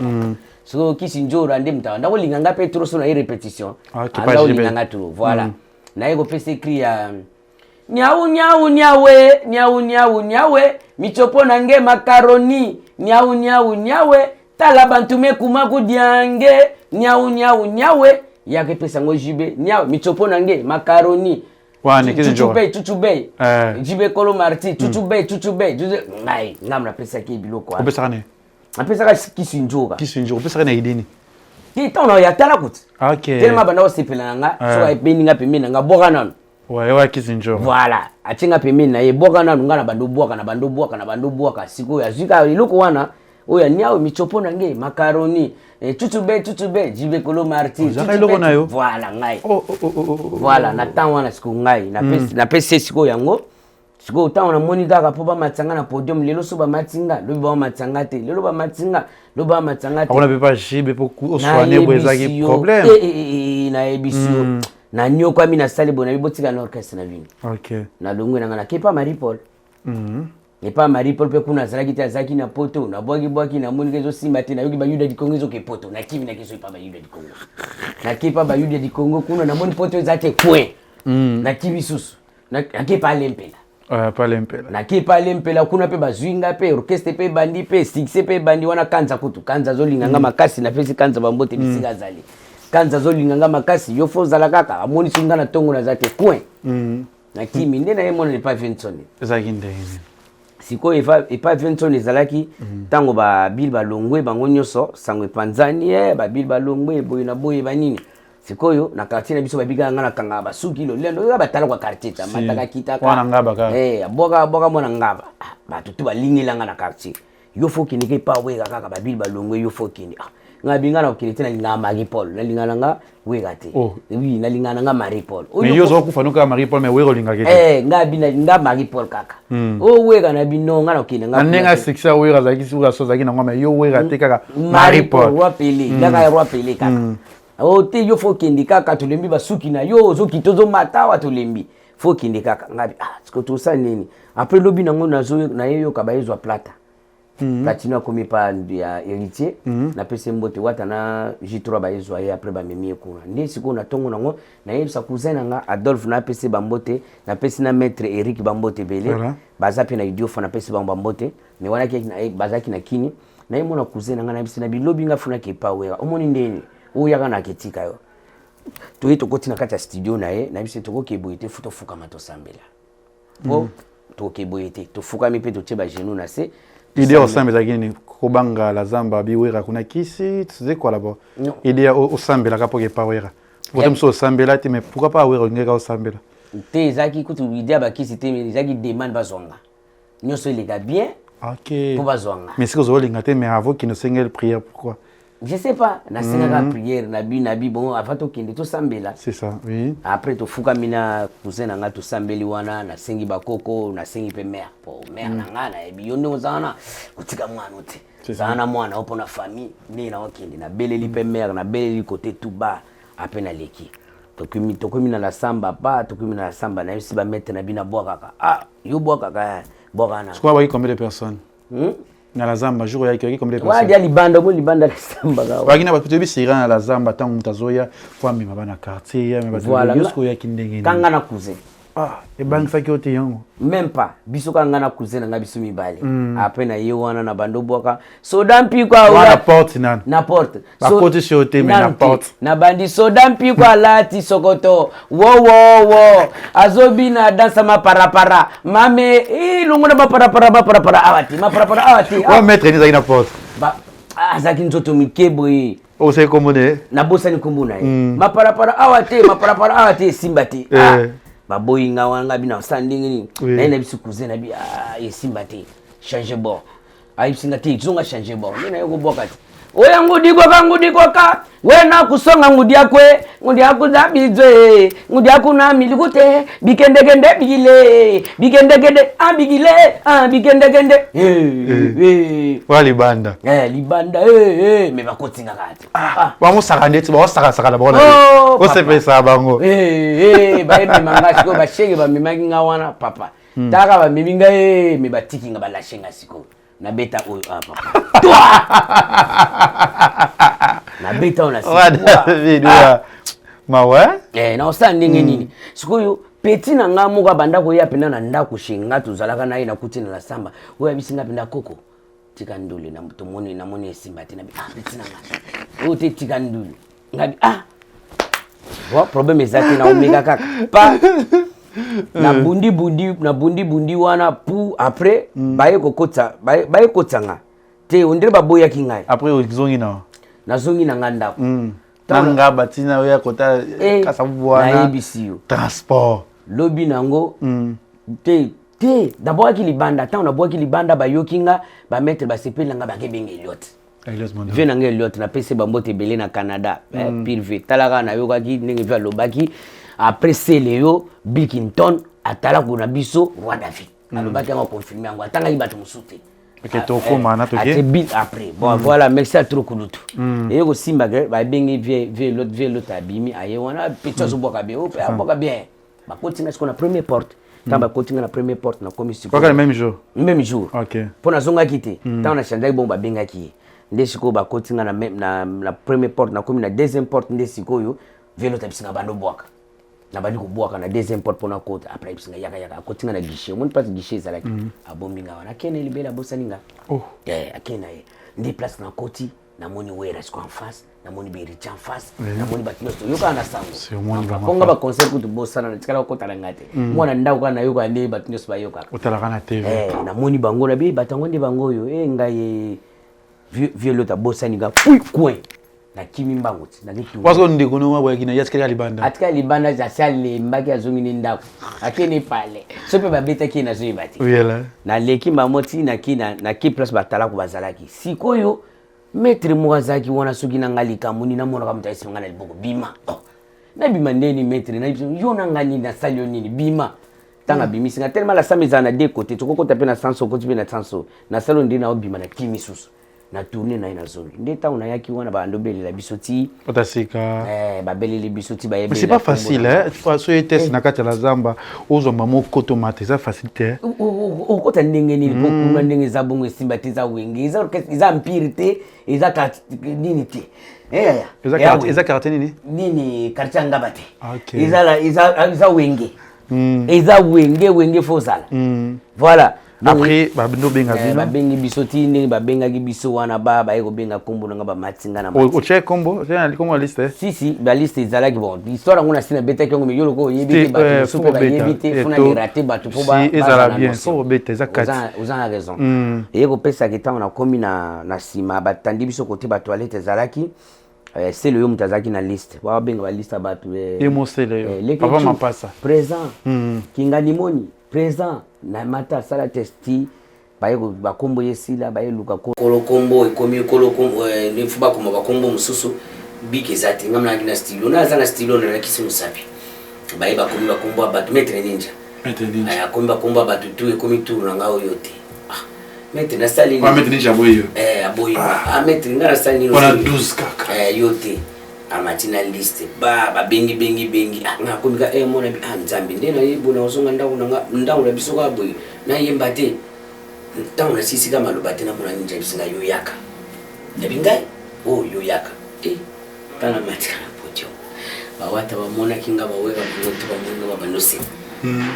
So Kisinjora nde mtawa ndako linganga pe trop so na répétition. Anda linganga trop. Voilà. Na yeko pesa écrit ya Nyau nyawe michopo na nge makaroni nyawe tala bantume kumaku diange nyawe yake pesa ngo jibe michopo na nge makaroni wana Kisinjora chuchube jibe kolo marti chuchube ngai ngamna pesa ke biloko wa pesa ne pesa ka Kisinjora pesa na idini ti tono ya tala kuti OK tellement banda osepela nga so ay beninga pemena nga boka nanu wa Kisinjora voilà achinga pemeni na ye boka nanu nga na bando bwaka siko ya zika iloko wana oya nyao michopo na nge makaroni chuchube jibe kolo marti voilà ngai voilà na tan wana siko ngai na pese siko yango siko tan wana moni kaka po ba matsanga na podium lelo so ba matsinga lo ba matsanga te lelo ba matsinga on avait pas jibe beaucoup au soigner pour ezaki problème na ebisio na nyoko ami na sale bona bibotika na orchestre na vini. OK. Na longwe na kepa Maripol. Et pas Maripol pe kuna zaki na poto na bwaki na moni kezo simba te na yoki ba Yuda di Congo zo ke poto na kimi na kezo pa ba Yuda di Congo. Na kepa ba Yuda di Congo kuna na moni poto ezate point. Na kimi susu. nake pa lempela pas l'impel nake pa lempela kuna pe bazwinga pe orchestre pe bandi pe succès pe bandi wana kanza kutu kanza zolinganga makasi na pesi kanza bambote bisika zali kanza zolinganga makasi yo fo zala kaka amoni singa na tongo na zate point na kimi nde na yemona le pas Vincent ezaki ndenge siko epa Vincent ezalaki tango ba bil balongwe bango nyoso sangwe panzani ba bil balongwe boye na boye banini sikoyo na quartier na biso babiga ngana kanga basuki lo lendo ba tala kwa quartier ta mataka kitaka wana ngaba ka boka mona ngaba ba tutu balingela ngana quartier yo foki nike pa wega kaka babil balongwe yo foki ni ngabinga na okilete na ngama Marie Paul na lingana nga wega te oui na lingana nga Marie Paul mais yo zo kufa nuka Marie Paul mais wego linga kete ngabina nga Marie Paul kaka wega na bino ngana okile nga nenga sikisa wega zaki suka so zaki na ngoma yo wega te kaka Marie Paul roi Pelé ngaka roi Pelé kaka te yo foki ndikaka tulembi basuki na yo zo kitozo mata wa tulembi foki ndikaka ngabi siko to sa nini après lobi nango nazo na yeyo kabayezo plata Platino komi pa ya héritier na pese mbote wata na J3 bayezo aye après ba memi ekuna ndi siko na tongo nango na yebisa cousin nga Adolphe na pese bambote na pese na maître Eric bambote belé bazapi na idiofa na pese bambote mais wana ki na bazaki na kini na yemo na cousin nga na pese na bilobi nga funa ke pa wera omoni ndeni oya kana ketika yo to yeto koti na kati ya studio na ye na bise toko keboyete futo fuka mato sambela po to keboyete to fuka mi pe to cheba genou na se idée au sambela kini kobanga la zamba biwera kuna kisi tuze quoi là-bas idée au sambela kapo ke pawera potom so sambela te mais pourquoi pas wera ngeka au sambela te zaki kutu idée ba kisi te mais zaki demande bazonga nyoso les gars bien OK pour bazonga mais si vous avez linga te mais avant qu'il ne singel prière pourquoi je sais pas na senga prière na bi bon avant to kende to sambela c'est ça oui après to fuka mina cousin nga to sambeli wana na sengi bakoko na sengi pe mère po mère na nga na ebi yondo zana kutika mwana uti zana mwana opo na famille ni na okende na beleli pe mère na beleli côté tout bas après na leki to kumi na la samba pa to kumi na la samba na yisi ba mettre na bina boa kaka yo boa kaka boa na quoi combien de personnes na la zamba jour ya kiki comme des personnes. Wa dia libanda mo libanda la zamba ga. Wa kina ba tutebi sira na la zamba tangu mtazoya kwa mima bana quartier ya meba yosko ya kindenge. Kanga na cousin. E bang faki ote yango. Même pas biso kanga na cousin nga biso mibale. Après na ye wana na bando boka. Soda mpi kwa na porte nan. Na porte. Ba côté sur ote mais na porte. Na bandi soda mpi kwa lati sokoto. Wo. Azobi na dansa ma para. Mame lungu na ba para awati. Ma para awati. Wa mettre ni za na porte. Ba azaki nzoto mikebo yi. O se komone. Na bosa ni kumbuna yi. Ma para awati simbati. Baboyi nga wanga bina standing ni na ina bisu cousin bi yesimba te changer bord ayi singa te zonga changer bord nina yoko bokati oya ngudi kwa ka wena kusonga ngudi yakwe zabizwe ngudi yakuna milikute bikendegende wali banda libanda me bakotinga kati ba mo saka ndeti ba saka la bona o se pesa bango ba eme manga siko ba shege ba memaki nga wana papa taka ba meminga me batiki nga balashenga siko na beta oyo papa na beta ona siko ma ouais na ostandingi nini sikoyo petit na nga muka banda ko ya pena na ndako shinga tuzalaka naye na kutina la samba oya bisinga penda koko tika nduli na mtomoni na moni esimba tina petit na nga ote tika nduli ngabi wa problem ezaki na omega kaka pa na bundi wana pou après baye kokotanga te ondire baboya kingai après ozongi na zongi na nganda nanga batina oya kota kasabwana na ebisiyo transport lobi nango te d'abord ki libanda tant on a boki libanda bayokinga ba mettre ba sepela nga ba kebenge Eliot ve nanga Eliot na pese bambote belé na Canada pire talaka na yoka ki ndenge via lobaki après c'est Léo Bill Clinton atala kuna biso roi David alobaki nga confirmer ngo atanga ibatu musute que to koma na to ke après bon voilà merci à trop kulutu et ko simba ba bengi vie l'autre abimi aye wana pizza zo boka bien o boka bien ba continue ce qu'on a première porte quand ba continue la première porte na commission quoi le même jour OK pour na zonga kité tant na chanda bon ba benga ki ndesiko ba continue na première porte na komi na deuxième porte ndesiko yo vie l'autre bisinga bando boka na bali kuboka na deuxième porte pona côte après bisinga yaka akotinga na guichet mon place guichet za laki abombinga wana kene libela bosaninga akena ye ndi place na koti na moni wera siko en face na moni bericha en face na moni batino yoka na sango ponga ba concert kutu bosana na tikala ko talangate mwana ndau kana yoka ndi batino so bayoka otalaka na TV na moni bango na bi batango ndi bango yo ngaye violeta bosaninga pui coin na kimi mbanguti na kitu parce que ndeko no mwa kina yasikali libanda atika libanda za sale mbaki azungini ndako akeni pale sope babeta kina zo ibati uyela na leki mamoti na kina na ki place batala ku bazalaki sikoyo maître mwazaki wana suki na ngalika muni na mona kamta isinga na liboko bima na bima neni maître na yo na ngani na salio nini bima tanga bimi singa tellement la samiza na de côté to ko tape na sanso ko tibe na sanso na salon ndina obima na kimi susu na tourner na ina zone ndeta una yaki wana ba ndobeli la bisoti otasika babeli li bisoti ba mais c'est pas facile hein so test na kati la zamba ozo mamo koto mate ça facile okota ndenge ni bokuna ndenge za bongo simbatiza wengi iza mpirite iza nini te iza karate nini karate ngabate iza wengi iza wenge fozala voilà après babino benga bino babengi bisoti ndenge babenga ki biso wana ba eko benga kombo nga ba matsinga na o check kombo c'est na kombo liste si ba liste ezala ki bon histoire ngona sina beta ki ngo yolo ko yebite ba super ba yebite funa ni rater ba tu ba ezala bien faut beta za kati vous avez raison eko pesa ki tango na komi na sima batandi biso côté ba toilette ezalaki c'est le mutazaki na liste ba benga ba liste ba tu papa mapasa présent kingani moni présent na mata sala testi bayeko bakombo yesila bayeluka kolo kombo ekomi kolo kombo ne fuba kombo bakombo mususu bike zati ngamna kina stilo na zana stilo na kisimu sapi baye bakombo bakombo abatu metre ninja aya komba komba batu tu ekomi tu na ngao yote metre na sali ni metre ninja boyo aboyo metre ngara sali ni ona 12 kaka yote amatina liste ba bengi ngakomika mona bi nzambi ndena yibona usonga ndawu la biso ka boy na yembate tawu na sisi kama lobate na mona ninja bisinga yoyaka ndabingai yoyaka kana matika pocho bawata bamona kinga baweka kunoto bamona babanose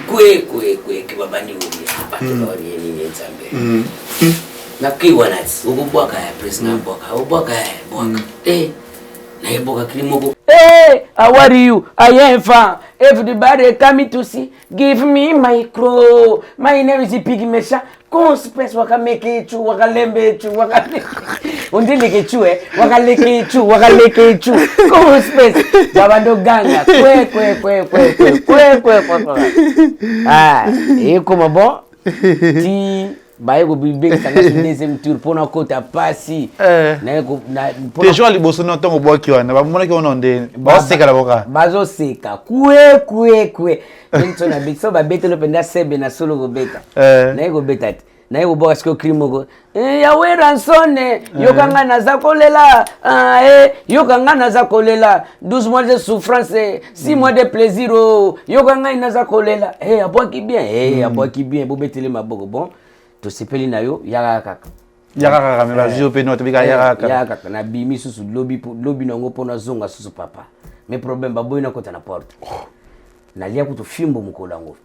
kwe kibabani uri abatu bari nini nzambe na kiwanats ububwaka ya president ubwaka hey, how are you? I am fine. Everybody coming to see. Give me my crow. My name is Piggy Mesha. Conspess wakameke chu, wakalembe chu, undileke chu wakaleke chu. Conspess. Babando ganga. Kwe. Comment bon? Ti baiko bibeng tanga deuxième tour pona kota pasi na déjà liboso na tongo boki wana bamona ki ona nde baseka la boka bazo seka kwe nto na biso ba betelo penda sebe na solo go beta na go beta na go boka siko krimo ya wera nsone yokanga na zakolela yokanga na zakolela 12 mois de souffrance 6 mois de plaisir yokanga na zakolela aboki bien bo betele maboko bon to sepeli na yo yaka me bazio pe no to bika yaka na bimi susu lobi na ngopo na zonga susu papa me problème baboy na kota na porte na lia kuto fimbo mukolango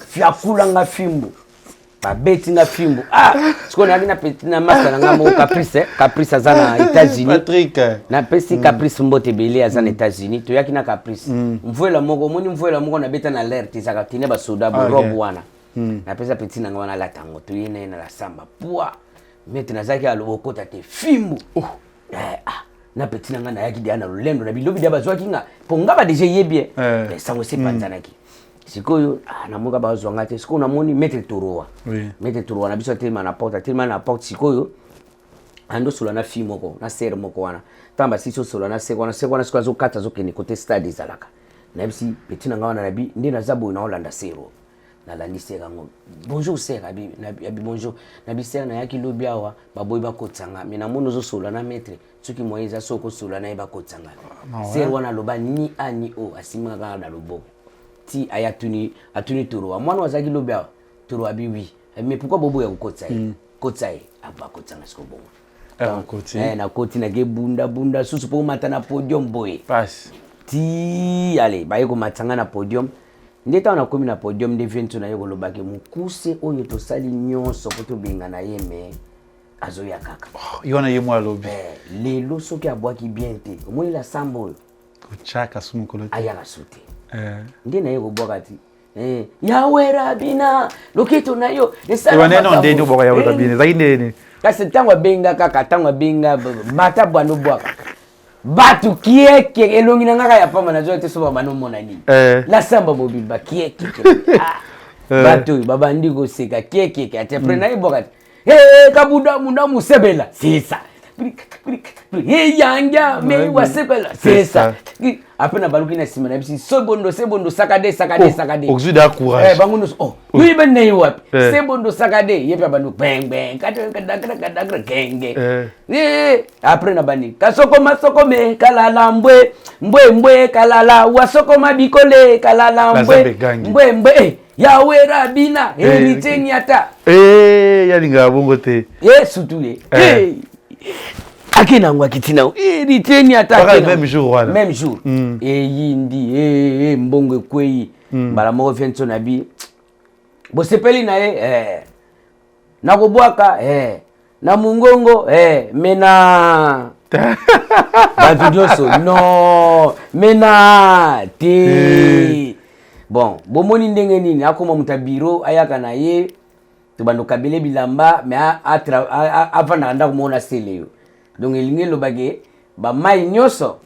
fia kulanga fimbo ba beti na fimbo siko na kina petit na masa na ngamo caprice azana États-Unis Patrick na pesi caprice mbote belé azana États-Unis to yakina caprice mvuela moko na beta na alerte zaka tine ba soda bo rob wana na pesa petit na ngwana la tango to yene na la samba poa mete na zaki alobokota te fimbu na petit na ngana yaki dia na lolendo na bilobi dia bazwaki nga ponga ba déjà yebie sango se panzanaki sikoyo na moka bazwanga te sikoyo na moni mete toroa na biso tellement na porte sikoyo ando solo na fimo ko na ser moko wana tamba siso solo na sekwana siko zo kata zo kene côté stade zalaka na bisi petit na ngwana na bi ndina zabo na Holanda sero na la liste kango bonjour sir abi bonjour na biser na yaki lobi awa baboy bakotsanga mina mono zo sola na maître tuki moyeza soko sola na ba kotsanga sir wana loba ni ani o asima ga na lobo ti ayatuni turo mwana wazaki lobi awa turo abi oui mais pourquoi bobo ya kotsai aba kotsanga siko bongo na koti na ge bunda susu po mata na podium boy pass ti allez baye ko matanga na podium ndeta on a komi na podium de ventu na yego lobake mukuse oyo to sali nyonso poto benga na yeme azoya kaka yona yemo alobi lelo soki abwaki bien te omoni la sambo kuchaka sumu koloti aya la sute ndi na yego bwakati yawera bina loketo na yo esala no ndeni obwaka yawera bina zaindeni kasi tangwa benga kaka tangwa benga mata bwano bwaka batu kieke elongi na ngaka ya pamba na zo te so bano mona nini la samba mobimba kieke batu babandi go seka kieke ate prena ibokati kabuda munda musebela sisa yanga me wasebela sisa apena baluki na sima na bisi sebondo sakade oxida courage banguno oui ben nei wapi sebondo sakade yepa banu bang bang kadakra genge après na bani kasoko masoko me kalala mbwe kalala wasoko mabikole kalala mbwe yawera bina eriteni ata yalinga bongo te surtout akina ngwa kitina eriteni ata même jour yindi mbongo kwei bala mo fenso na bi bo sepeli na na kobwaka na mungongo mena bavidioso no mena te bon bomoni ndenge nini akoma mutabiro ayaka na ye to bando kabele bilamba mais avant na komona seleyo donc elingi lobage ba mai nyoso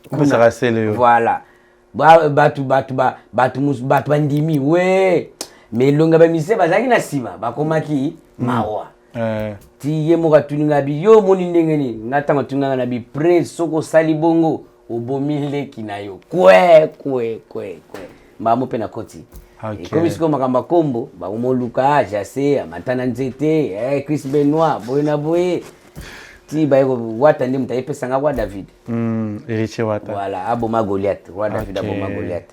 kusaka seleyo voilà batu bandimi we mais longa ba mise bazaki na sima bakomaki mawa ti ye moka tuninga bi yo moni ndenge nini ngatanga tuninga na bi pre soko sali bongo obomile kinayo kwe mamo pena koti comme siko makamba kombo ba umoluka jase amatana nzete Chris Benoit boyna boye ti ba yego wata ndi mutayepesa ngakwa David héritier wata voilà aboma Goliath roi David aboma Goliath.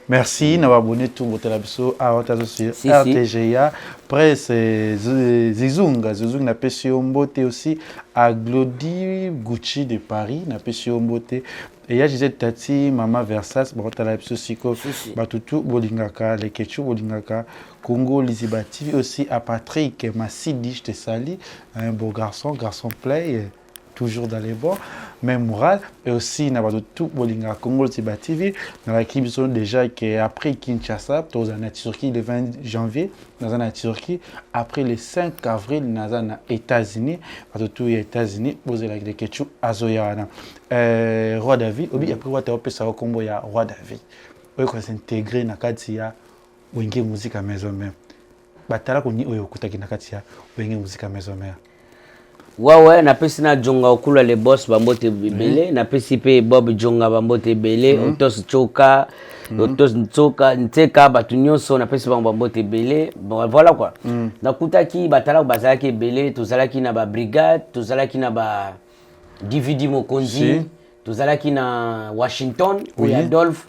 Merci na abonné tout botela biso a wata sur RTGA presse Zizunga na pesio mbote aussi à Glody Gucci de Paris na pesio mbote et ya Gisette Tati mama Versace botela biso siko batutu bolingaka lekechu bolingaka Congo Liziba TV aussi à Patrick Massidi je te salue un beau garçon play toujours dans les bons, même moral, et aussi n'a pas de tout bolinga Congo Liziba TV dans la qui sont déjà qui après Kinshasa dans la Turquie le 20 janvier dans la Turquie après le 5 avril dans les États-Unis pas de tout les États-Unis poser la question azoyana roi David obi après what opé ça combo ya roi David on va s'intégrer na kati ya wenge musique à maison même batala ko ni oyo kutaki na kati ya wenge musique à maison même ouais napesi na jonga okula le boss bambote bele napesi pe Bob jonga bambote bele otos choka otos ntoka nteka batu nyonso napesi bambote bele bon voilà quoi nakutaki batala bazalaki bele tozalaki na ba brigade tozalaki na ba DVD Mokonzi tozalaki na Washington ou Adolphe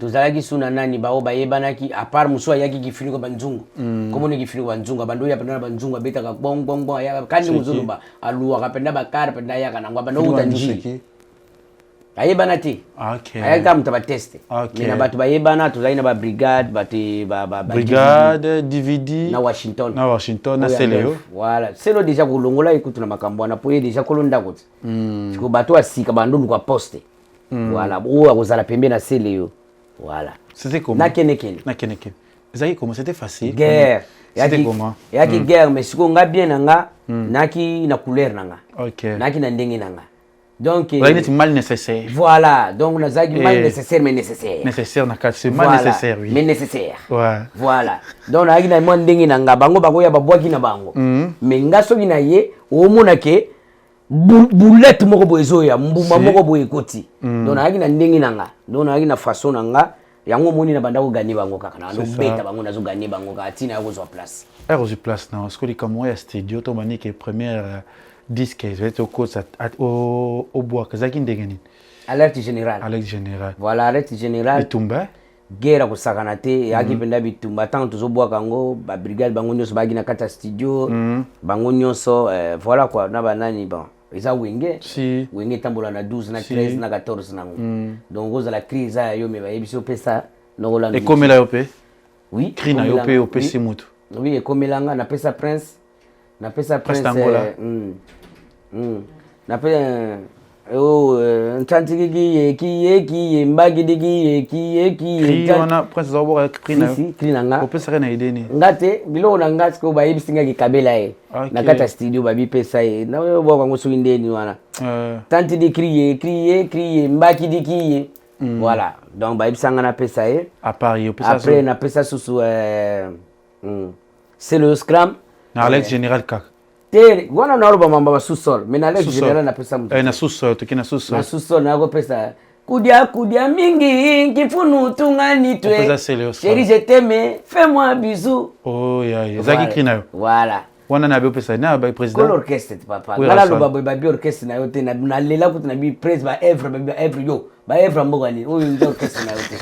tozalaki suna nani bao bayebanaki à part muso yaki kifini ko banzungu komo ne kifini ko banzungu bando ya penda banzungu beta ka bong ya kandi muzulu ba aluwa kapenda bakara penda ya kana ngwa bando utanji ayebana ti ayaka mutaba teste mina batu bayebana tozali na ba brigade bati ba brigade DVD na Washington na Seleo voilà selo déjà kulongola ikutu na makambo na poye déjà kolonda kuti siko batu asika bandu kwa poste voilà ou akozala pembe na Seleo voilà c'était comment na kene Zaki comment c'était facile guerre c'était comment yaki guerre mais siko nga bien nanga naki na couleur nanga naki na ndenge nanga donc c'est mal nécessaire voilà donc on a zaki mal nécessaire mais nécessaire na cas c'est mal nécessaire oui mais nécessaire ouais voilà donc na na mo ndenge nanga bango bakoya babwaki na bango mais nga soki na ye omona ke boulette moko boezo ya mbuma moko boye koti donc na na ndenge nanga donc na na façon nanga yango moni na banda ko gagner bango kaka na ndo beta bango nazo gagner bango ka tina ya kozwa place na ce que comme ya studio to mani ke première disque est au coach au bois kazaki ndengeni alerte générale voilà alerte générale bitumba guerre ko sakana te yaki penda bitumba tant tozo bois kango ba brigade bango nyonso bagi na kata studio bango nyonso voilà quoi na banani bon eza wenge si wenge tambola na 12 na 13 na 14 nango donc oza la crise ya yo me bayebi so pesa nokola ekomela yo pe oui cri na yo pe opesi mutu oui ekomelanga na pesa prince na ntantiki ki mbagi digi ki wana prince za boka cri na nga opesa na ideni ngate biloko na ngati ko bayebi singa ki kabela ye na kata studio babi pesa ye na yo boka ngo ndeni wana tanti di crier mbaki digi voilà donc bayebi sanga na pesa ye à Paris opesa après na pesa susu c'est le scrum na Alex Général kak te wana na roba mamba sous-sol mais na Alex Général na pesa mutu na sous-sol to kina sous-sol na sous-sol na ko pesa kudia mingi kifunu tungani twe chérie je t'aime fais-moi bisou oh ya zaki krina yo voilà wana na be pesa na ba président ko orchestre papa ngala lo ba orchestre na yote na lela kuti na bi presse ba every yo ba every mboga ni oyo ndio orchestre na yote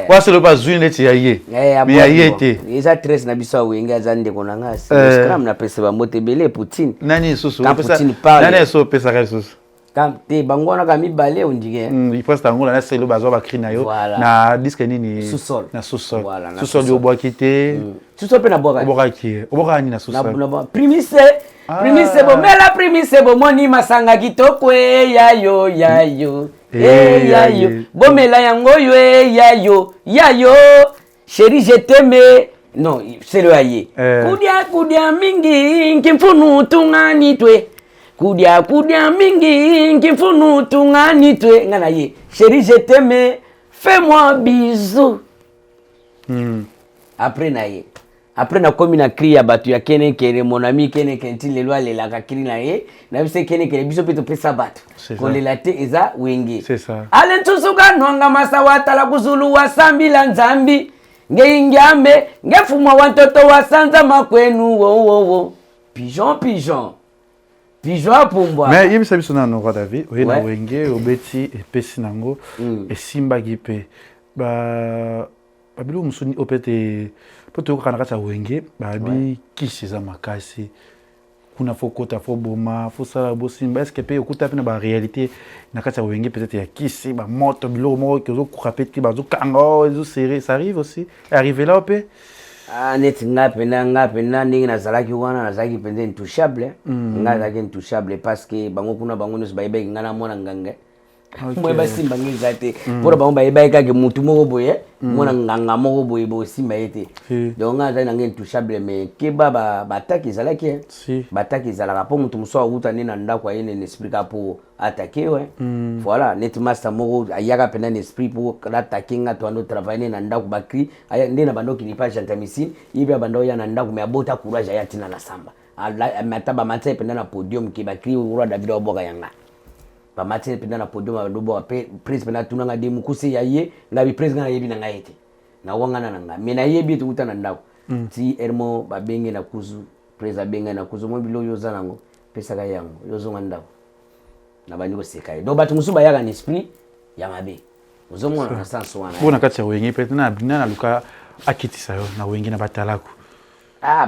wa se lo pas zwine leti ya ye mais ya ye te eza tres na biso wengi azande kona ngasi scram na pesa ba mote bele Poutine nani susu pesa nani so pesa ka susu kam te bangona ka mibale ondike il faut tangola na selo bazo ba krina yo na disque nini sous-sol na sous-sol sous-sol yo boa kité sous-sol pe na boa ki oboka ni na sous-sol na primise bo mela primise bo moni masanga kitoko yayo yayo bomela yango yo yayo chérie je t'aime non c'est le aye kudia mingi nkimfunu tungani twe kudia mingi nkimfunu tungani twe ngana ye chérie je t'aime fais-moi bisou après na ye après na komi na cri ya batu ya kene kere mon ami kene kenti lelo alela ka cri na ye na bise kene kere biso peto pesa batu ko lela te eza wenge c'est ça ale ntusuka nonga masawa tala kuzulu wa sambi la nzambi ngeingiame ngefumwa wa ntoto wa sanza makwenu wo pigeon apumbwa mais yebisa biso na no David oyena wenge obeti epesi nango esimba gipe babilu musuni opete poto kana kata wenge babi kisiza makasi kuna fokota fo boma fo sala bosimba est-ce que pe okuta pe na ba réalité na kata wenge peut-être ya kisi ba moto bilo mo ke zo kurapeti ba zo kanga zo serré ça arrive aussi arriver là pe net ngape na ndingi na zalaki wana na zaki pende intouchable nga zaki intouchable parce que bango kuna bango nyos bayiba ngana mwana nganga moi basimba ngiza te pora bango bayiba kake mutu moko boye mwana nganga moko boye bo simba yete donc nga za nanga intouchable mais keba bataki zalaki bataki zalaka po mutu muso uta nina ndako ayene n'esprit ka po attaquer ouais voilà net master moko ayaka pena n'esprit pour attaquer nga to ando travailler na ndako bakri ndena bandoki ni pas gentamicine ibi abando ya na ndako me abota courage ayatina na samba mataba matse pena na podium ki bakri ura David oboka yanga ba matse pena na podium adobo prince pena tunanga de mukuse yaye ngabi prince nga yebi na ngaete na wangana nanga mena yebi tukuta na ndako ti ermo babenge na kuzu prince abenga na kuzu mo bilo yoza nango pesa ga yango yozo ngandako na baniko sekaye donc batu musuba yaka na esprit ya mabe uzomona na sanso wana bona kati ya wenge pe na luka akitisa yo na wenge na batalako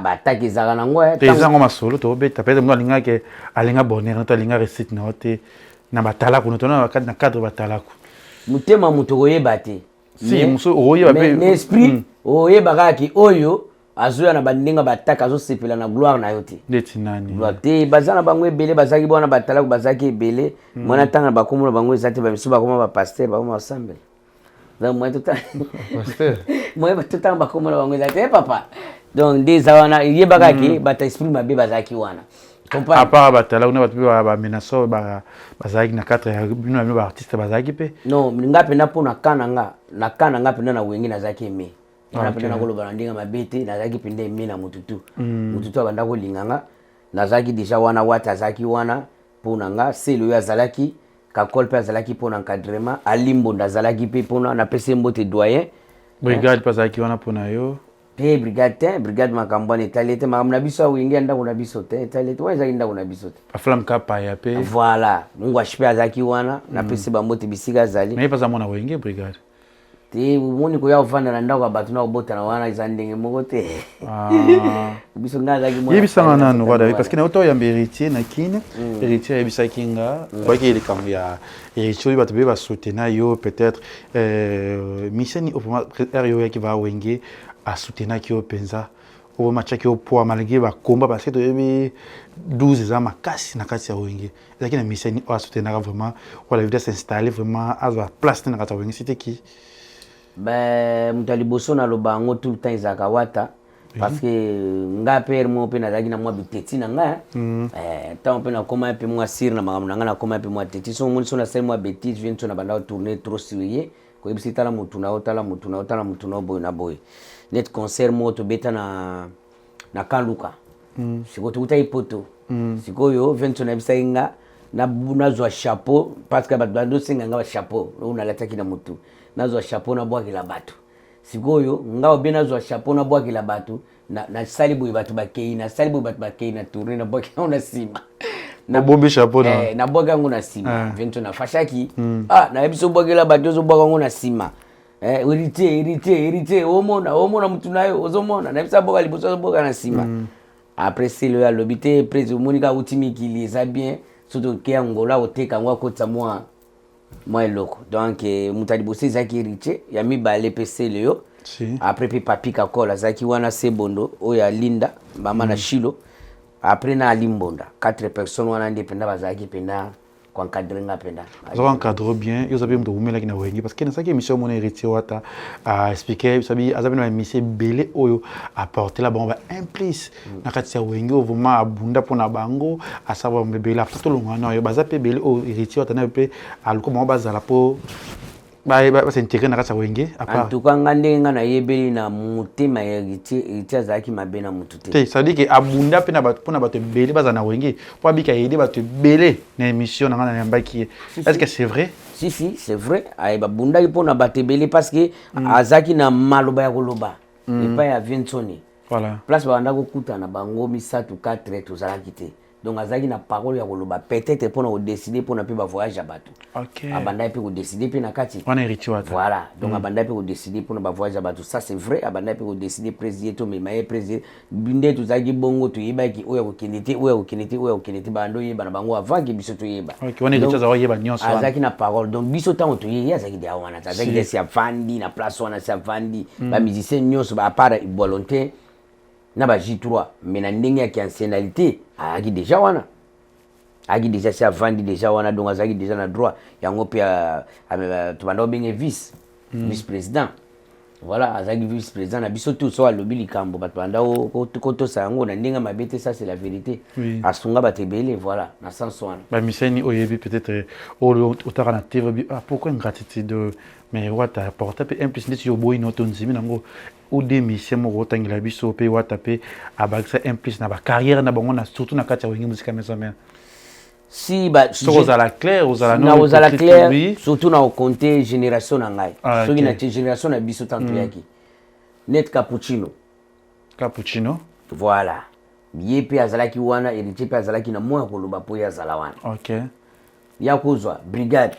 bataki zaka nango tezango masolo to beta peut-être mo alinga ke alinga bonheur na to alinga réussite na ote na batalako to na cadre batalako mutema muto koyeba te si muso oyeba pe l'esprit oyeba kaki oyo azuya na bandinga bataka zo sepela na gloire na yote ndeti nani gloire te bazana bango ebele bazaki bona batalako bazaki ebele mwana tanga bakomona bango ezate ba misu bakoma ba pasteur bakoma ensemble donc moi tout pasteur moi tout temps bakomona bango ezate papa donc des awana yeba kaki bata esprit mabe bazaki wana à part batalako na batu ba menaço bazaki na 4 ya bino ba artiste bazaki pe non ngape na pona kana ngape na wengi na zaki eme na pena koloba na ndinga mabete na zaki pende eme na mututu mututu abanda ko linganga na zaki deja wana wata zaki wana pona nga selo ya zalaki ka kolpe azalaki pona encadrement alimbo ndazalaki pe pona na pese mbote doyen brigade pazaki wana pona yo brigade makambani talete makamna biso wingi ndako na biso te talete wa zaki ndako na biso te aflam kapa ya pe voilà mungu ashpe azaki wana na pese ba mbote bisika zali mais pas amona wingi brigade te moni ko ya ofanda na ndako bato na obota na wana eza ndenge moko te biso nga zaki mo yebisanga nanu wada parce que na auto ya héritier na kine héritier yebisaki nga baki ile kam ya héritier bato be ba soutenir yo peut-être miseni opoma yo qui va wenge a soutenir ki yo penza au match qui au poids malgré ba combat parce que toyebi 12 ans makasi na kati ya wenge ezaki na miseni o soutenir vraiment wala veut s'installer vraiment à la place na kati ya wenge c'était qui ben mutaliboso na lobango tout le temps izaka wata parce que nga père mo pe na zaki na mwa biteti na nga tant pe na koma pe mwa sir na makambo na koma pe mwa teti so mo na sel mwa bêtise vient na banda tourner trop sérieux ko ebisi tala mutuna otala mutuna boy na boy net concert mo to beta na Kanluka siko to utai poto siko yo vient na bisa nga na zwa chapeau parce que bando singa nga chapeau una lataki na mutu nazwa chapeau na bwaki la batu sikoyo ngao be nazwa chapeau na bwaki la batu na salibu batu bakei na salibu batu bakei na tourner na bwaki na sima na bombi chapeau na na bwaki ngo na sima vento na fashaki na ebiso bwaki la batu zo bwaki ngo na sima irité omona mtu nayo ozomona na bisa bwaki liboso bwaki na sima après c'est le alobité président monika utimiki les bien surtout ke ngola oteka ngwa kotsa moi loko donc mutali bosse zaki héritier ya mibale PC leo après puis papi kakola zaki wana sebondo oya linda mama na shilo après na limbonda 4 personnes wana ndependa bazaki penda kwa encadrer nga penda ça va encadrer bien yo sabi mto umela kina wengi parce que na saki émission mon héritier wata a expliquer sabi azabi na émission belé oyo apporter la bombe implice na kati ya wengi vraiment abunda pona bango a savoir mbebela tout le monde na yo bazape belé o héritier wata na pe aluko mo bazala po ba s'intégrer na kati ya wengi en tout cas ngande nga na yebeli na mutema héritier zaki mabena mutute te ça dit que abunda pe na pona bato belé bazana wengi po abika yede bato belé na émission na ngana yambaki est-ce que c'est vrai? Si c'est vrai ay babunda pona bato belé parce que azaki na maloba ya koloba et pas ya Vinconi voilà place banda ko kuta na bango misatu 4 to zalaki te donc azaki na parole ya koloba peut-être pour nous décider pour na pe ba voyage à bateau OK abanda pe ko décider pe na kati on héritier wata voilà donc abanda pe ko décider pour na ba voyage à bateau ça c'est vrai abanda pe ko décider président to mais maye président binde to zaki bongo to yebaki oya ko kiniti bando yeba na bango avant ki biso to yeba OK on héritier za yeba nyonso azaki na parole donc biso tango to yeba azaki dia wana azaki des ya fandi na place wana sa fandi ba musicien nyonso ba para volonté na ba J3 mais na ndenge ya anciennalité aki déjà wana aki déjà c'est vandi déjà wana donc azaki déjà na droit yango pia to banda obenge vice président voilà azaki vice président na biso tout so alobi likambo bat banda ko to sango na ndenge mabete ça c'est la vérité asunga batebele voilà na sens wana ba miseni oyebi peut-être otaka na TV pourquoi ingratitude mais wata apporter pe implicite sur boy noto nzimi nango ou des missions mo tangila biso pe wata pe abakisa implicite na ba carrière na bango na surtout na kati ya wengi musique maison mère si ba so aux la claire aux la non aux la claire surtout na compter génération na ngai so ki na génération na biso tanto yaki net cappuccino voilà ye pe azalaki wana héritier pe azalaki na moya koloba po ya zala wana OK ya kozwa brigade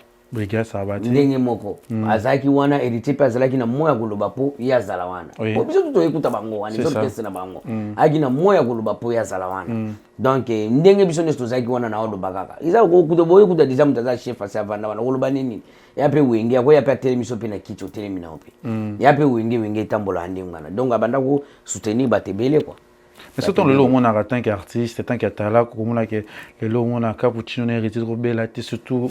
ça va ndenge moko azalaki wana héritier pe azalaki na moya koloba po ya zala wana po biso tuto ekuta bango wana biso pesa na bango aki na moya koloba po ya zala wana donc ndenge biso nesto zaki wana na oloba kaka iza ko kuto boye kuta déjà mutaza chef asa vanda wana koloba nini ya pe wenge ya ko ya pe telemiso pe na kicho telemi na ope ya pe wenge tambola ndenge ngana donc abanda ko soutenir batebele quoi. Mais surtout le monde en tant qu'artiste, tant qu'atala, comme là que le monde en cappuccino n'est hérité trop belle, surtout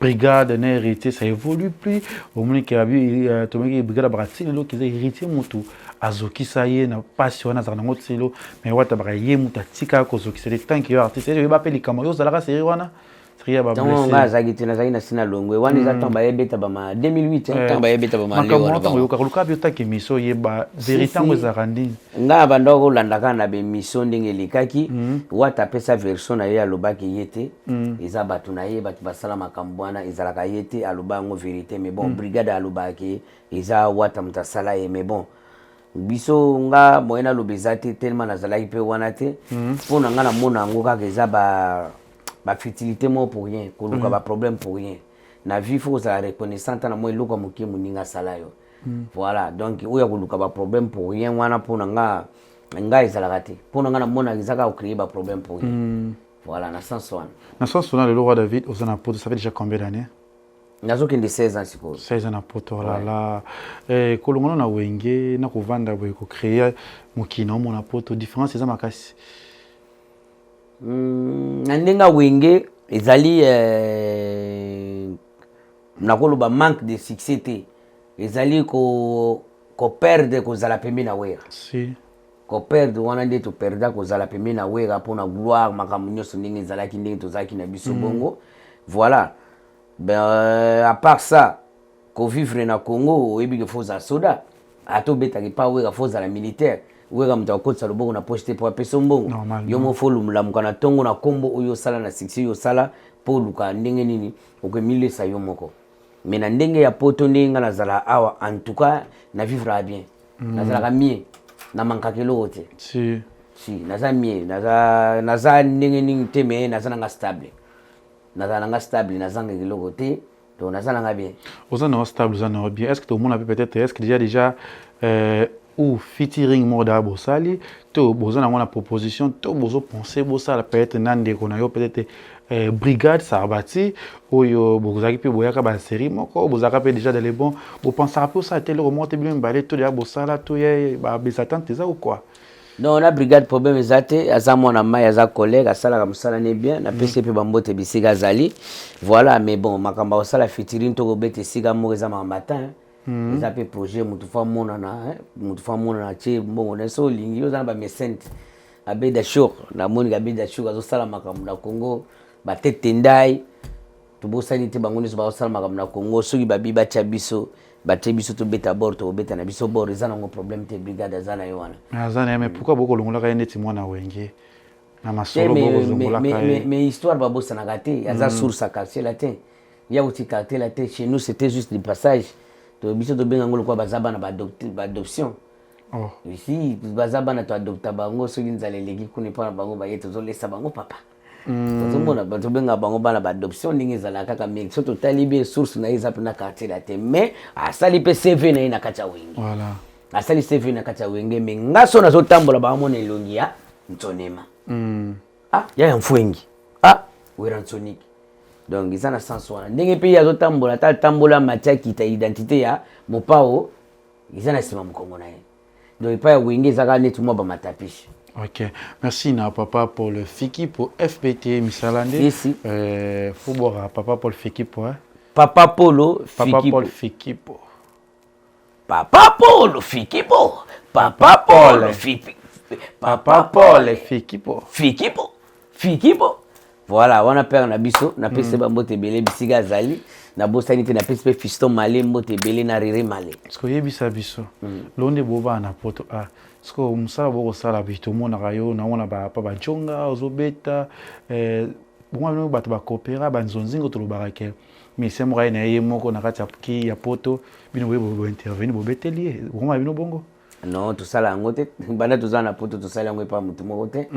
brigade n'est hérité, ça évolue plus. Au monde qui a vu tomber brigade Brasil, le qui est hérité moto, azoki ça y est, na passion na zana moto selo, mais wata brailler muta tika kozoki c'est le temps que artiste, je vais pas les caméras, ça la série wana. Tango nga zagiti na zagina sina longwe wani za tamba yebeta bama 2008 tamba yebeta bama leo wana tango yokaluka biota ke miso yeba véritablement za randi nga banda ko landaka na be mission ndenge likaki wata pesa version na ye alobaki yete eza batu na ye batu basala makambwana ezalaka yete alobango vérité mais bon brigade alobaki eza wata mutasala ye mais bon biso nga moyena lobezate tellement nazalaki pe wana te pona nga na mona ngo kaka eza ba fertilité moi pour rien koluka ba problème pour rien na vie faut ça reconnaissante na moi eloko mokie moninga sala yo voilà donc oya koluka ba problème pour rien wana pona nga ezalaka te pona nga na mona ezaka créer ba problème pour rien voilà na sens wana le roi David aux poto ça fait déjà combien d'années nazokende 16 ans sikoyo 16 ans na poto là kolongono na wenge na kovanda boye ko créer mokino mona poto différence eza makasi na ndenga wenge ezali nakoloba manque de succès te ezali ko perdre kozala pembe na wera si ko perdre wana nde to perda kozala pembe na wera mpona gloire makambo nyonso ndenge ezalaki ndenge tozalaki na biso bongo voilà ben à part ça ko vivre na Congo oyebi ke faut za soda atobetaki pa wera faut za la militaire wera muta okotsa lobongo na poste po apeso mbongo yo mo folu mulamuka na tongo na kombo oyo sala na succès yo sala po luka ndenge nini okemilesa yo moko mais na ndenge ya poto ndenge nazala awa en tout cas na vivre bien nazala mieux na mankakelo te si naza mieux naza ndenge nini te mais naza nga stable naza nga kiloko te donc naza nga bien ozana stable ozana bien est-ce que tout le monde peut-être est-ce que déjà ou featuring moda bosali to bozana ngona proposition to bozo penser bosala peut-être nande kona yo peut-être brigade Sarbati oyo bozaki pe boyaka ba série moko bozaka pe déjà dans les bons vous pensez un peu ça télé remonter bien balé to ya bosala to ya ba besatante ça ou quoi non on a brigade problème ezate azamo na mai aza collègue asala comme ça ne bien na PCP bambote bisiga zali voilà mais bon makamba osala featuring to gobete siga mo eza matin ils appellent projet mutufa mona na che bongo na so lingi ozana ba mesente abeda show na moni abeda show azosala makambo na Congo ba tetendai to bosani te bango niso ba osala makambo na Congo soki babi ba chabiso ba chabiso to beta bord to beta na biso bord ezana ngo problème te brigade azana yo wana azana mais pourquoi boko longola ka neti mwana wenge na masolo boko zongola ka mais histoire ba bossa na gâté aza source à quartier latin ya uti quartier latin chez nous c'était juste du passage to biso to benga ngolo kwa bazaba na ba adoption ici bazaba na to adopta bango soki nzale leki kuni pa bango ba yeto zo lesa bango papa to mona ba to benga bango bana ba adoption ndingi zala kaka mais so to talibe source na iza na quartier latin mais asali pe CV na ina kacha wengi voilà asali CV na kacha wenge mais ngaso na zo tambola ba mona elongi ya ntonema ya mfwengi wera nsoniki donc ils en a sens wana ndenge pe ya zo tambola tambola matiaki ta identité ya mopao ils en a sima mokongo na ye donc pas wenge zaka netu mo ba matapishi. Ok, merci na papa pour le fiki pour FBT Misalande. Ici. Faut boire papa pour le fiki pour Papa Polo Papa Paul fiki pour Papa Polo fiki pour Papa Paul fiki Papa Paul fiki pour fiki pour voilà on a peur na biso na pese ba mbote belé bisiga zali na bosani te na pese fiston malé mbote belé na rire malé parce que yebisa biso londe boba na poto parce que musala boko sala bito mona rayo na ona ba pa banchonga ozobeta bonga no bato ba coopéra banzonzingo to lobarake mais c'est moi na ye moko na kati ki ya poto bino bo intervenir bo beteli bonga bino bongo non tout ça là ngote bana tozana poto to sala ngwe pa mutu moko te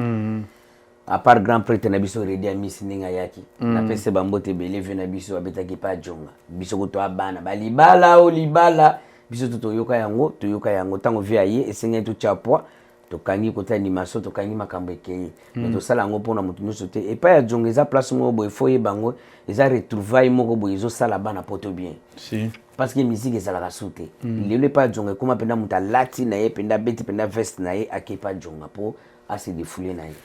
à part grand prêtre na biso redi a misi ninga yaki na pese bambote beleve na biso abetaki pa jonga biso ko to abana balibala o libala biso to yoka yango tango via ye esenga to chapwa to kangi ko ta animation to kangi makambo ekeye mais to sala ngo pona mutu nyonso te et pa ya jonga eza place ngo boy foye bango eza retrouvaille moko boy zo sala bana poto bien si parce que musique ezala ka soute lelo pa jonga kuma penda muta lati na ye penda beti penda veste na ye akepa jonga po a se défouler na ye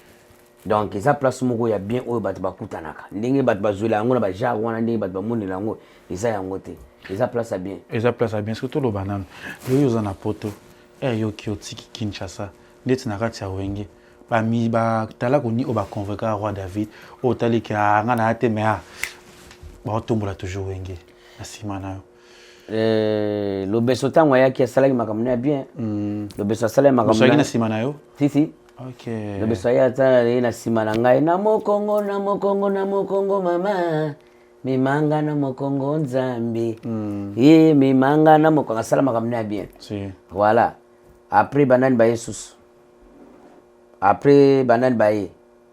donc eza place moko ya bien oyo bato bakutanaka ndenge bato bazwela yango na bajar wana ndenge bato bamonela yango eza yango te eza place ya bien surtout lo banane yo yoza na poto yo kiotiki Kinshasa ndeti na kati ya wenge bami batala koni o baconvoquer roi David o tali ki nga na te mais ba tombola toujours wenge na sima na yo lobeso tango ayaki asalaki makambo na bien lobeso asalaki makambo na sima na yo si okay lobeso ayata na sima na ngai na mokongo mama mimanga na mokongo nzambe mimanga na mokongo asala makambo na bien si voilà après banane ba Jesus après banane ba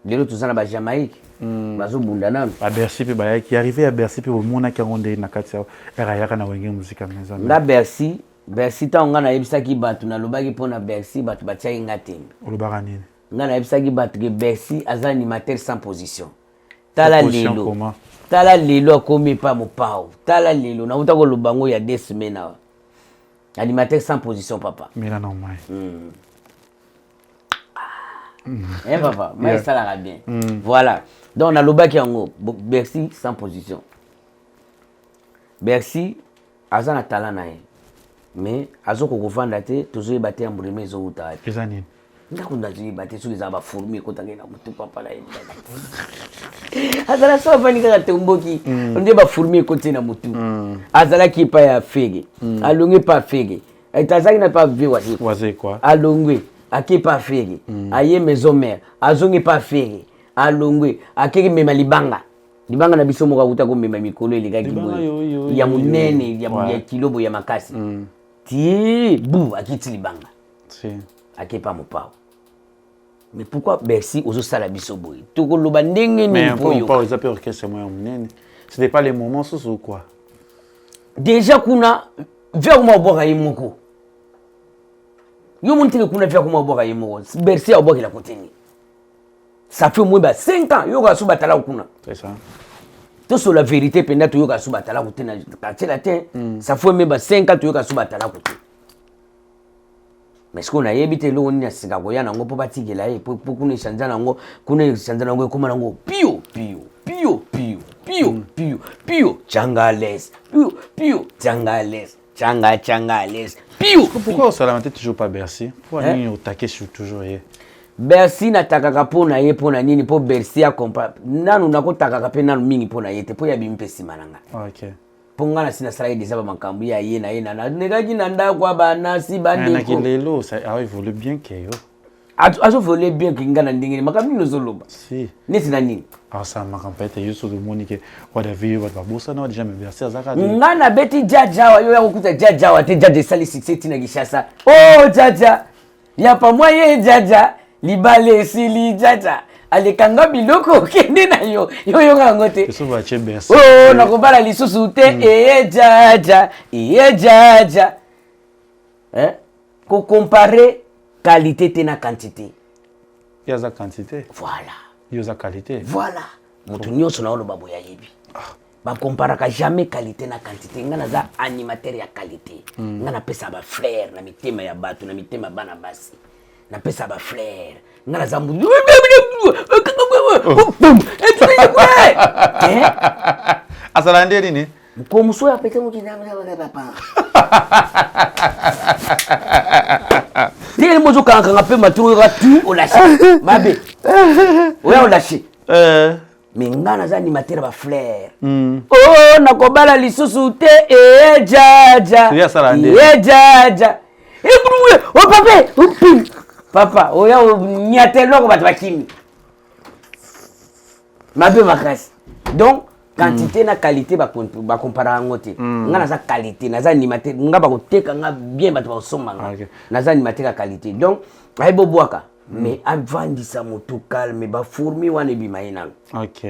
lelo tuzana ba Jamaïque bazo bunda nanu à Bercy pe ba qui arrivé à Bercy pe au mona ki ngonde na kati ya kana wenge musique maison nga Bercy ta nga na yebisaki batu na lobaki pona Bercy batu batia nga tembe olobaka nini nga na yebisaki batu ke Bercy aza animateur sans position tala lelo akomi pa mopao tala lelo na uta ko lobango ya 2 semaines animateur sans position papa mais non mai papa mais ça la bien voilà donc na lobaki yango Bercy sans position Bercy aza na talent na ye mais azoko kovanda te tozoye bate ya mbuleme ezouta ate eza nini ndako ndazoye bate soki eza bafourmi ekotaki na motu papa na ye azala so afandi kaka tomboki nde bafourmi ekoti na motu azalaki epa ya fege alongwe pa fege azalaki na pa ve waze quoi alongwe ake pa fege aye maison mère azongi pa fege alongwe akeki mema libanga na biso moko akuta komema mikolo elekaki boye ya monene ya kilobo ya makasi ti bu akiti libanga akepa mopao mais pourquoi Bercy ozosala biso boye tokoloba ndenge nini poyo pas za pe orchestre moya monene c'était pas les moments sous ou quoi déjà kuna vers moi boka yimoko yo monteke kuna vers moi boka yimoko Bercy a boka la koteni ça fait moins 5 ans yo ka suba tala kuna c'est ça tout sur la vérité pendant to yo ka suba tala kotena la ça fait même 5 ans to yo ka suba tala kotena mais ce qu'on a évité lo ni asika ko yana ngo po batikela ye po kuna chanza nango ekoma nango pio changales changales pio pourquoi ça la toujours pas Bercy pourquoi ni au taquet sur toujours ye Bercy natakaka pona ye pona nini po Bercy a compa nanu nakotakaka pe nanu mingi pona ye te po ya bimpe simananga OK ponga na sina sala déjà ba makambu ya ye na negaji na ndako bana si bande na kilelo ça a évolué bien que yo azo volé bien kinga na ndingeni makambu nozoloba si neti na nini ça makampete yuso de monique wada vieux ba bossa na déjà me Bercy azaka ngana beti jaja yo ya kukuta jaja te jaja sali 67 na Gishasa oh jaja ya pa moyen jaja libale sili jaja alekanga biloko kende na yo ngangote so va che Bercy oh nakobala lisusu te jaja ko comparer qualité te na quantité ya za quantité voilà yo za qualité voilà mutu nyonso na oloba boya yebi ba comparaka jamais qualité na quantité ngana za animateur ya qualité ngana pesa ba flair na mitema ya batu na mitema bana basi na pesa ba flair ngana za mbu asalande nini mkomuso ya pete mutu na papa Dile mozo kanga pe maturu ka tu o lâcher mabe oya o lâcher mingana za animateur ba flair oh nakobala lisusu te jaja jaja oh papa oya nyatelo ko batwakini mabe makasi donc quantité na qualité ba comparer ngote ngana za qualité na za animateur ngaba ko teka nga bien bato ba somba na za animateur qualité donc aibo boaka mais avandisa moto calme ba fourmi wana bimaina OK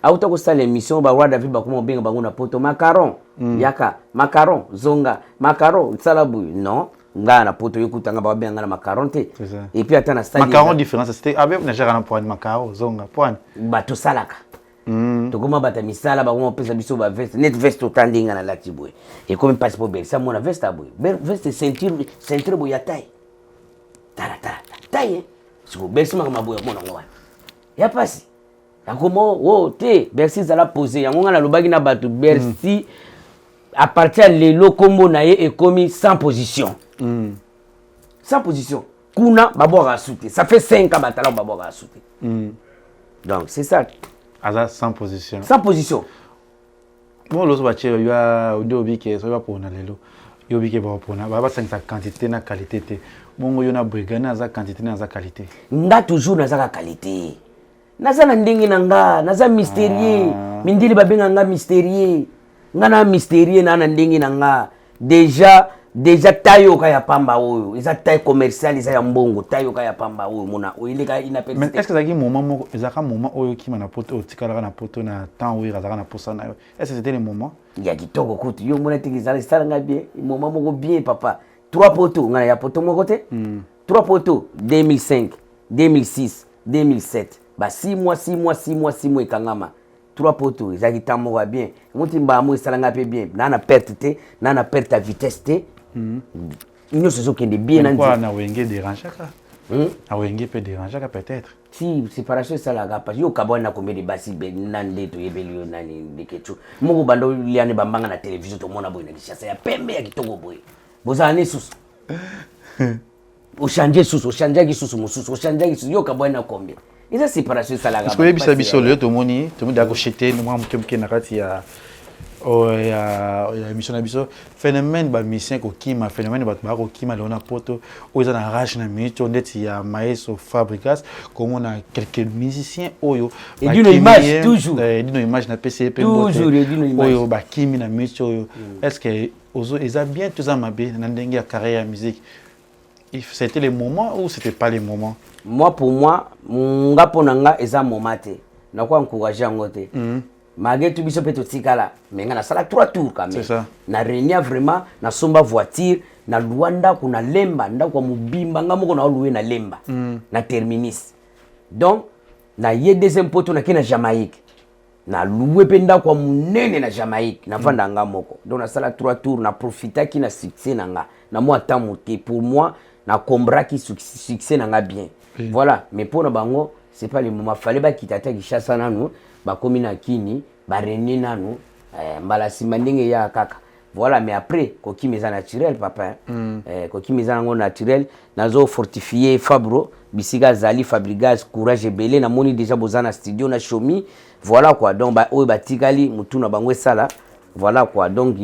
auto ko sala émission ba roi David ba ko benga bango na poto macaron yaka macaron zonga macaron salabu non nga na poto yokutanga ba benga na macaron te et puis atana stade macaron différence c'était abe na gérant pour macaron zonga point ba to salaka tokoma bata misala ba pesa biso ba veste net veste otandinga na lati boy et comme passeport Bercy mona veste boy veste ceinture boy ya taille taille so Bercy maka boy mona ngwana ya pasi akomo wo te Bercy zala poser yango ngana lobaki na bato Bercy à partir lelo kombo na ye ekomi sans position sans position kuna babora souté ça fait 5 ans batala babora souté donc c'est ça Aza sans position. Sans position. Bon, l'autre bâti, il y a deux obiques, ça va pour na lelo. Il y a obiques pour na, bah ça quantité na qualité. Bon, il y a na brigane na quantité na qualité. Nga toujours na za qualité. Na za na ndenge na nga, na za mystérieux. Mindili babenga nga mystérieux. Nga na mystérieux na ndenge na nga. Déjà déjà taille kaya pamba oyo eza taille commerciale eza ya mbongo taille kaya pamba oyo mona oyileka inapeli. Mais est-ce que ça qui moment ezaka moment oyo ki mana poto otikala na poto na temps oyo ezaka na posa na yo? Est-ce que c'était le moment? Ya kitoko kutu yo mona tikizala sala bien moment moko bien papa. 3 poteaux ngana ya poto moko te. 3 poteaux 2005, 2006, 2007. Ba 6 mois ekangama. 3 poteaux ezaki tamo wa bien. Mutimba mo salanga pe bien. Na perte te, na perte à vitesse te. Nous se sont bien bien. Quoi na wenge dérange ka? Na wenge peut déranger ka peut-être. Si séparation ça la parce yo kabona combien de basi nande to yebeli nani de kechu. Moko bando liane bambanga na télévision to mona boy na kishasa ya pembe ya kitoko boy. Bozane susu. O changer susu, o changer ki susu mususu, o changer ki susu yo kabona combien. Eza séparation ça la parce que bisa biso le to moni, to moni dako chete no mwa mke na kati ya émission na biso phénomène ba musicien ko kima phénomène ba ko kima lona poto oza na rage na minute ndeti ya Maestro Fabrikas comme on a quelques musiciens oyo et d'une image toujours d'une image na PCP toujours d'une image oyo ba kimi na minute oyo est-ce que ozo eza bien tout ça mabe na ndenge ya carrière musique c'était les moments ou c'était pas les moments? Moi pour moi nga ponanga eza moment te na ko encourager ngote malgré tout biso peut tikala mais nga na sala 3 tours quand même. C'est ça. Na renia vraiment na somba voiture na Luanda kuna lemba nda kwa mubimba nga moko na louer na lemba na terminus. Donc na ye deuxième poto na kina Jamaïque. Na louer penda kwa munene na Jamaïque na vanda nga moko. Donc na sala 3 tours na profita ki na succès na nga. Na moi tamuté pour moi na kombra ki succès na nga bien. Voilà, mais pour na bango c'est pas le moment fallait ba kitata ki chassa nanu ba komina kini ba reni nanu mbala simandenge ya kaka. Voilà, mais après koki meza naturel papa koki meza ngo naturel nazo fortifier Fabro bisika zali Fabrigas courage belé na moni déjà bozana studio na shomi. Voilà quoi, donc ba oyo batikali mutuna bangwe sala. Voilà quoi, donc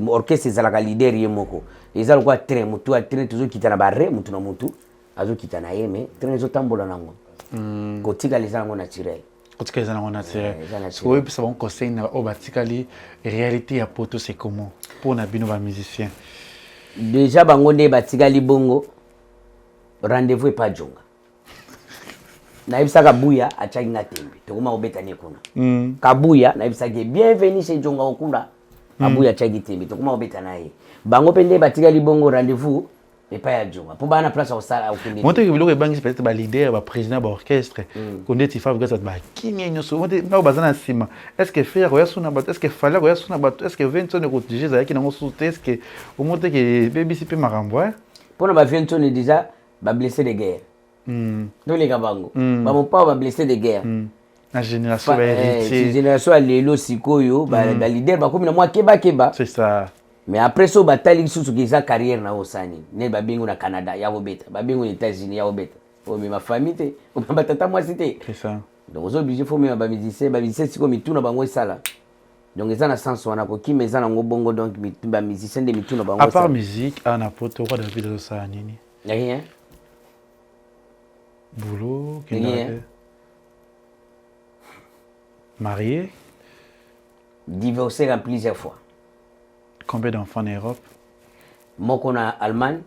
orchestre ezalaka leader ye moko ezala quoi train mutu a train toujours kitana barre mutu na mutu azo kitana yeme train zo tambola nango kotika les zango naturel kotika les zango naturel so oui ça bon conseil na o batikali réalité ya poto c'est comment pour na bino ba musicien déjà bango nde batikali bongo rendez-vous pas jonga na ibisa kabuya achaki ngatembe tokoma obeta ne kuna kabuya na ibisa ke bienvenue chez jonga okunda kabuya achaki tembe tokoma obeta naye bango pende batikali bongo rendez-vous mais pas ya jonga pour bana place au sala okende monte ke biloko bangi peut-être ba leader ba président ba orchestre konde ti Fabrikas ba kimia nyoso monte na bazana sima est-ce que faire ya suna bato est-ce que fallait ya suna bato est-ce que Vincent ne protéger za ki na ngosuté est-ce que au monte ke BBC pe marambo pour ba Vincent déjà ba blessé de guerre donc les gabango ba mon pas ba blessé de guerre la génération va hériter génération lelo sikoyo ba leader ba komi na moi keba c'est ça. Mais après ça batali susu kiza carrière na osani ne ba bingu na Canada ya obeta ba bingu na États-Unis ya obeta o mais ma famille te o ba tata moi cité c'est ça. Donc aux obligé faut me ba musicien siko mituna bango sala donc ezana sens wana ko ki mezana ngo bongo donc ba musicien de mituna bango à part musique ana poto quoi David de ça nini rien boulot marié divorcé en plusieurs fois. Combien d'enfants en Europe? Moko na Allemagne,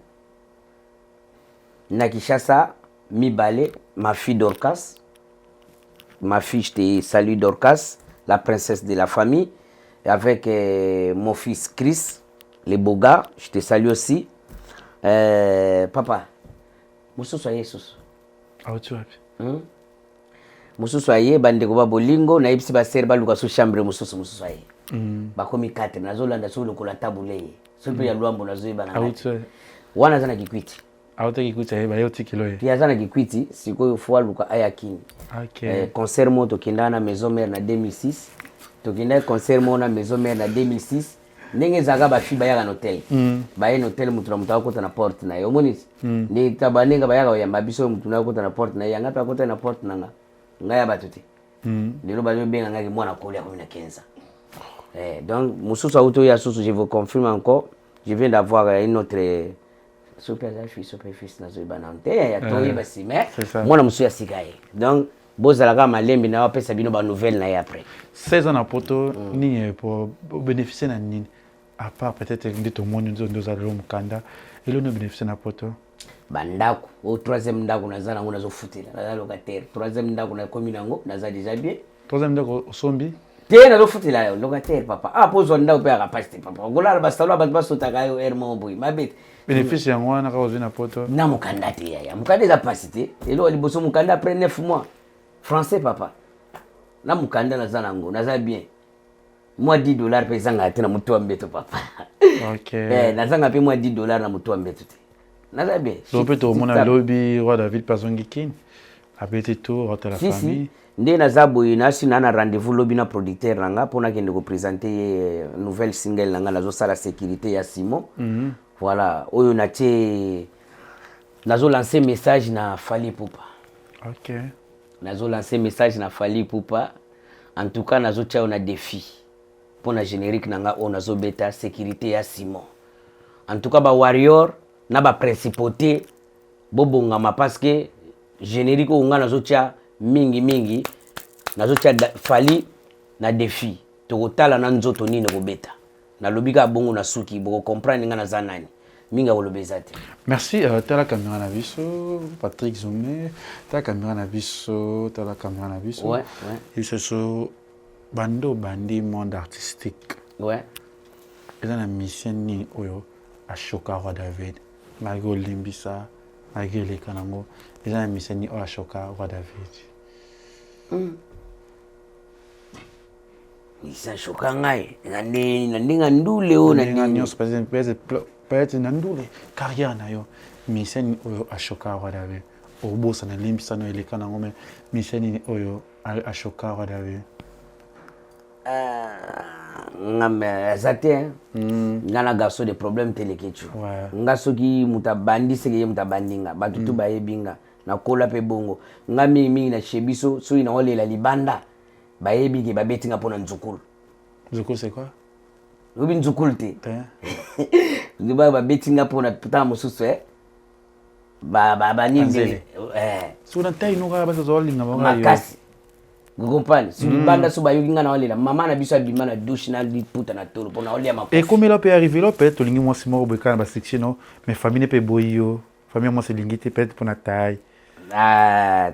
na Kinshasa, Mibale, ma fille Dorcas. Ma fille, je te salue Dorcas, la princesse de la famille. Et avec mon fils Chris, les beaux gars, je te salue aussi. Papa, Moussou soyez sous. Ah, tu vois. Moussou soyez, bande ko ba bolingo, na ipsi ba serba luka sous chambre Moussou soyez. Bakomi 4 nazolanda so lokola tabule so pe ya lwambo nazoyeba na ngati wana zana kikwiti auto kikwiti ba yoti kilo ya zana kikwiti sikoyo fwa luka ayakini okay concert mo to kindana maison mère na 2006 to kindana concert mo na maison mère na 2006 ndenge zaga ba fi bayaka na hotel ba ye hotel mutu na mutu akota na porte na yo monisi ndi tabanenga bayaka ya mabiso mutu na akota na porte na yanga pa akota na porte nanga ngaya batuti ndilo ba benga ngaki mwana kolia 15. Donc, Moussous Auto Yassous, je vous confirme encore, je viens d'avoir une autre super fils na zo banante ya toye basi mais moi Moussou Yasikaye. Donc, bozalaka malembi na pesa bino ba nouvelle na après. 16 ans na poto ni pour bénéficier na nini. à part peut-être tout le monde nous a donné Mukanda et le bénéfice na poto bandako au troisième ndako naza nango nazofutela naza locataire troisième ndako na komi nango naza déjà bien troisième ndako sombi te nazofutela locataire papa ah pozo ndako pe akapasite papa ngolala basalo abantu basotaka yo hermo boy mabete bénéfice ya ngwana ka ozina poto na mukanda te ya mukanda eza pasite elo liboso mukanda après 9 mois français papa na mukanda naza nango naza bien moi $10 pe zanga te na mutu wa mbeto papa OK nazanga pe moi $10 na mutu wa mbeto te naza bien donc to mona lobby roi David Pazongi King abeti tout rota la famille nde naza boye nasi na rendez-vous lobby na producteur nanga pona kende ko présenter nouvelle single nanga nazo sala sécurité ya Simon voilà oyo natie nazo lancer message na Fally Poupa OK nazo lancer message na Fally Poupa en tout cas nazo tia on a défi pona générique nanga on nazo beta sécurité ya Simon en tout cas ba warrior na ba principauté bobongama parce que générique onga nazo tia mingi nazo tia Fally na défi tokotala na nzoto nini kobeta na lobika bongo na suki boko comprendre nga na zanani minga kolobeza te merci tala caméra na biso Patrick Zomé tala caméra na biso ouais il se so bando bandi monde artistique ouais eza na mission ni oyo a choka roi David malgré olimbisa malgré les kanango eza na mission ni oyo a choka roi David isa choka ngai na ndinga ndule o na ndinga peut-être na ndule carrière na yo mission ni oyo a choka roi David obosa na limbisa no ele kanango mais mission ni oyo a choka roi David ngame azate ngana garçon de problème telekechu nga soki mutabandi seke mutabandinga batutu bayebinga na kola pe bongo ngami mingi na chebiso so ina olela libanda bayebi ke babetinga pona nzukulu c'est quoi ubi nzukulu te ndiba babetinga pona puta mususu ba nini so na tay no ka ba so linga ba makasi ngopane si libanda so bayokinga na olela mama na biso abima na douche na liputa na tolo pona olia makofi et comme il a peut arriver là peut-être lingi moi simo beka ba section mais famille peut boyo famille moi c'est lingi te peut-être pour na taille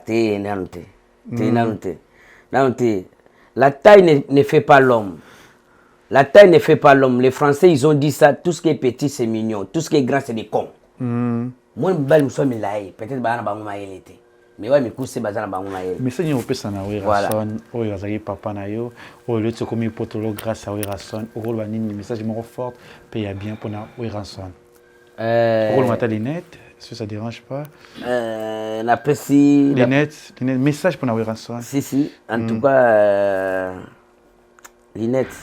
te nante la taille ne fait pas l'homme. La taille ne fait pas l'homme. Les Français, ils ont dit ça. Tout ce qui est petit, c'est mignon. Tout ce qui est grand, c'est des cons. Moi, je me suis dit, peut-être que je vais mais ouais, mais c'est bazana banguma yele. Mais c'est une opération na Werason, o yazaki papa na yo, o le tso komi potolo grâce à Werason, o rolo banini message mo fort, paye bien pour na Werason. Rolo mata lunette, si ça dérange pas. Na pesi lunette, message pour na Werason. Si, en tout cas lunette.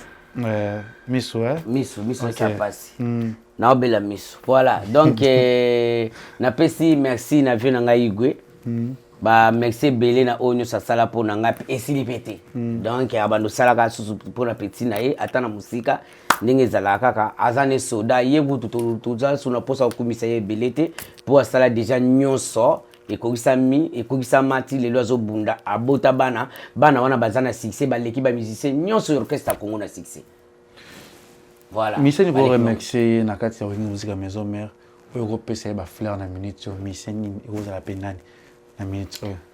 Miso ça passe. Na obela miso. Voilà. Donc na pesi merci na vie na ngai igwe. Ba merci belé na onyo sa sala po na ngapi esili pété. Donc abando sala ka susu po na petit na ye atana musika ndenge zala kaka azane soda yebu tuza suna posa kumisa ye belete po sala déjà nyonso ekokisa mati lelo azobunda abota bana wana bazana succès ba l'équipe ba musicien nyonso orchestre Congo na succès. Voilà. Mission pour remercier na kati ya musique maison mère oyo pesa ba fleur na minute mission ni oza la penani.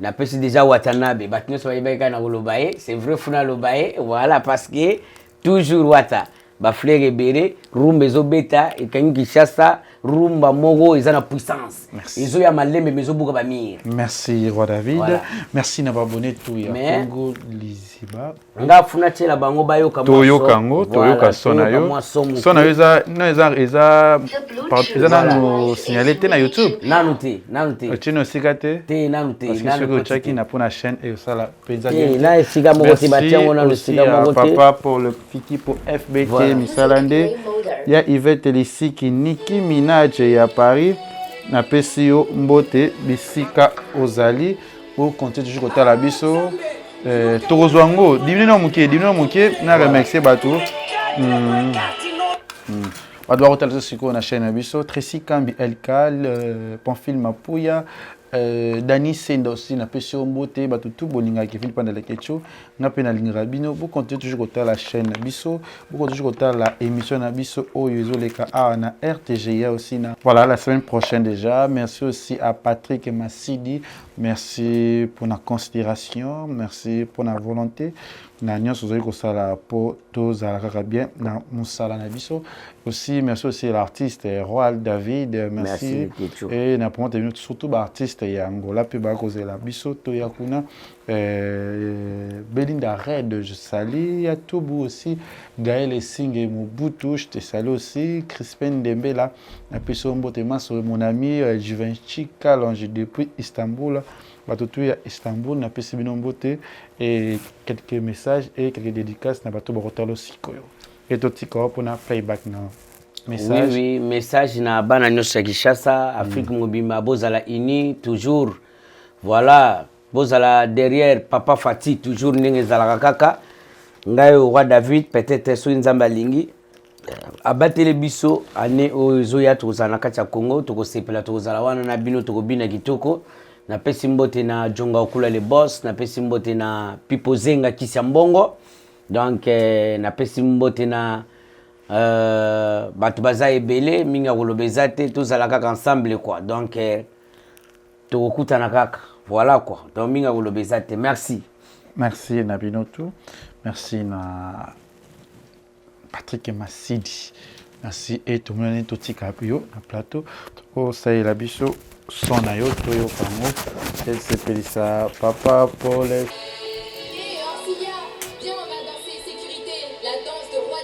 Na pesi déjà Watanabe batino so bayeka na kolobaye c'est vrai funa lobaye voilà parce que toujours wata ba fleur ebere rumba ezobeta ekangi Kinshasa rumba mogo ezana puissance ezo ya malembe mezo buka ba mire. Merci roi David voilà. Merci na abonné tout ya Congo Liziba nga funa tela bango bayoka toyoka sona yo eza no signaler te na YouTube nanu te chino sikate te nanu te parce que ce que chaki na pona chaîne et ça la penza na esika moko te batia na esika moko te papa pour le fiki pour FBT Misalande ya Yvette Lisiki Nicki Minaj ya Paris na pesio mbote bisika ozali au compter toujours kotala biso Torozwango dimino muke na remercier bato badwa kotala siko na chaîne biso Tracy Kambi Elkal Pamphile Mapuya Dani Senda aussi na pesi mbote ba tout bolinga Kevin Panda Lekecho na pe na lingra bino vous continuez toujours à la chaîne biso vous continuez toujours à la émission na biso oyo leka a na RTGA aussi na voilà la semaine prochaine déjà. Merci aussi à Patrick Massidi, merci pour la considération, merci pour la volonté na nyonso zoi ko sala po to za la bien na musala na biso aussi. Merci aussi à l'artiste Roald David, merci et na pour moi surtout ba artiste ya Angola pe ba cause la biso to ya kuna Belinda Red, je salue à Tobu aussi, Gaël Essing Mobutu, je te salue aussi, Crispin Dembela, na peso mbotema sur mon ami Givenchy Kalonge depuis Istanbul. Batotu ya Istanbul na pesi bino mbote et quelques messages et quelques dédicaces na bato borotalo sikoyo et totiko pour na playback na message. Oui, message na bana nyonso ya Kinshasa, Afrique mobima bozala ini toujours, voilà, bozala derrière Papa Fati toujours ndenge zalaka kaka ngai roi David peut-être so nzamba lingi abatele biso ane ozo ya tozana kati ya Congo tokosepela tozala wana na bino tokobina kitoko. Na pesi mbote na Jonga Okula le boss, na pesi mbote na Pipo Zenga Kisia Mbongo. Donc na pesi mbote na batu baza ebele minga kolobeza te tozalaka ensemble quoi. Donc tokokutana kaka. Voilà quoi. Donc minga kolobeza te. Merci. Merci na binotu. Merci na Patrick Massidi. Merci et tout le monde totika yo na plateau. O sai la biso son ayo toyo pango elle s'appelle ça Papa Paul. Viens, on va danser sécurité, la danse de roi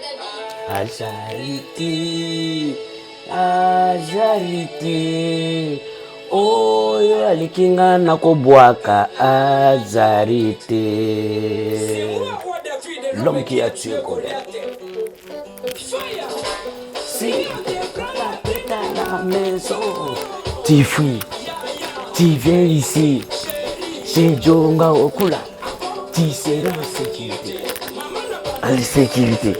David. Azarite oyo alikinga na kobwaka Azarite l'homme qui a tué Goliath. Si dans la maison tu fuis, tu viens ici, chez Jonga Okula, tu seras en sécurité. En sécurité.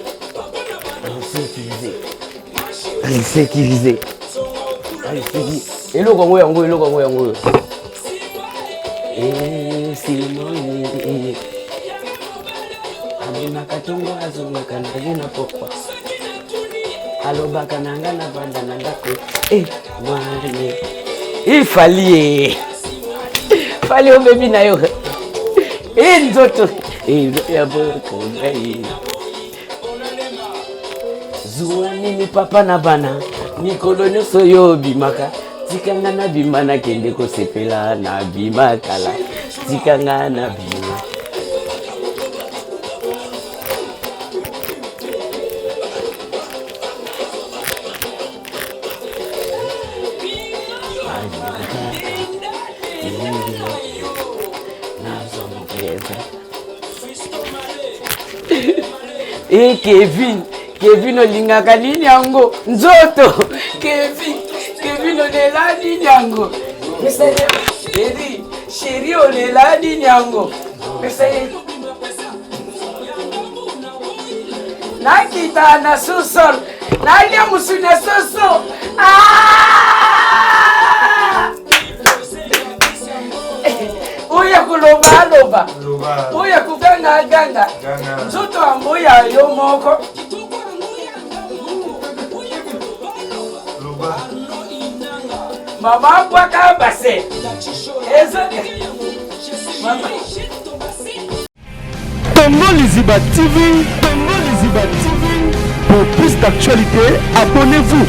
En sécurité. En sécurité. En sécurité. Hello Kongo yango, hello Kongo yango. Simone. Amina katongo azonga na pokwa. Alobaka nanga na banda nanga ko. Mwari. Il fallait au baby na yo. Nzoto. Ya boko ngai. Zuwa nini papa na bana. Mikolo nyonso yo bimaka. Tikanga na bima na kende ko sepela na bima kala. Tikanga na bima. Kevin olingaka nini yango nzoto Kevin olela nini yango Chéri olela nini yango nakita na sosol nalia musuna soso oya kuloba oya kuganga nzoto amboya yo moko mama kwaka base mama Congo Liziba TV, pour plus d'actualité, abonnez-vous.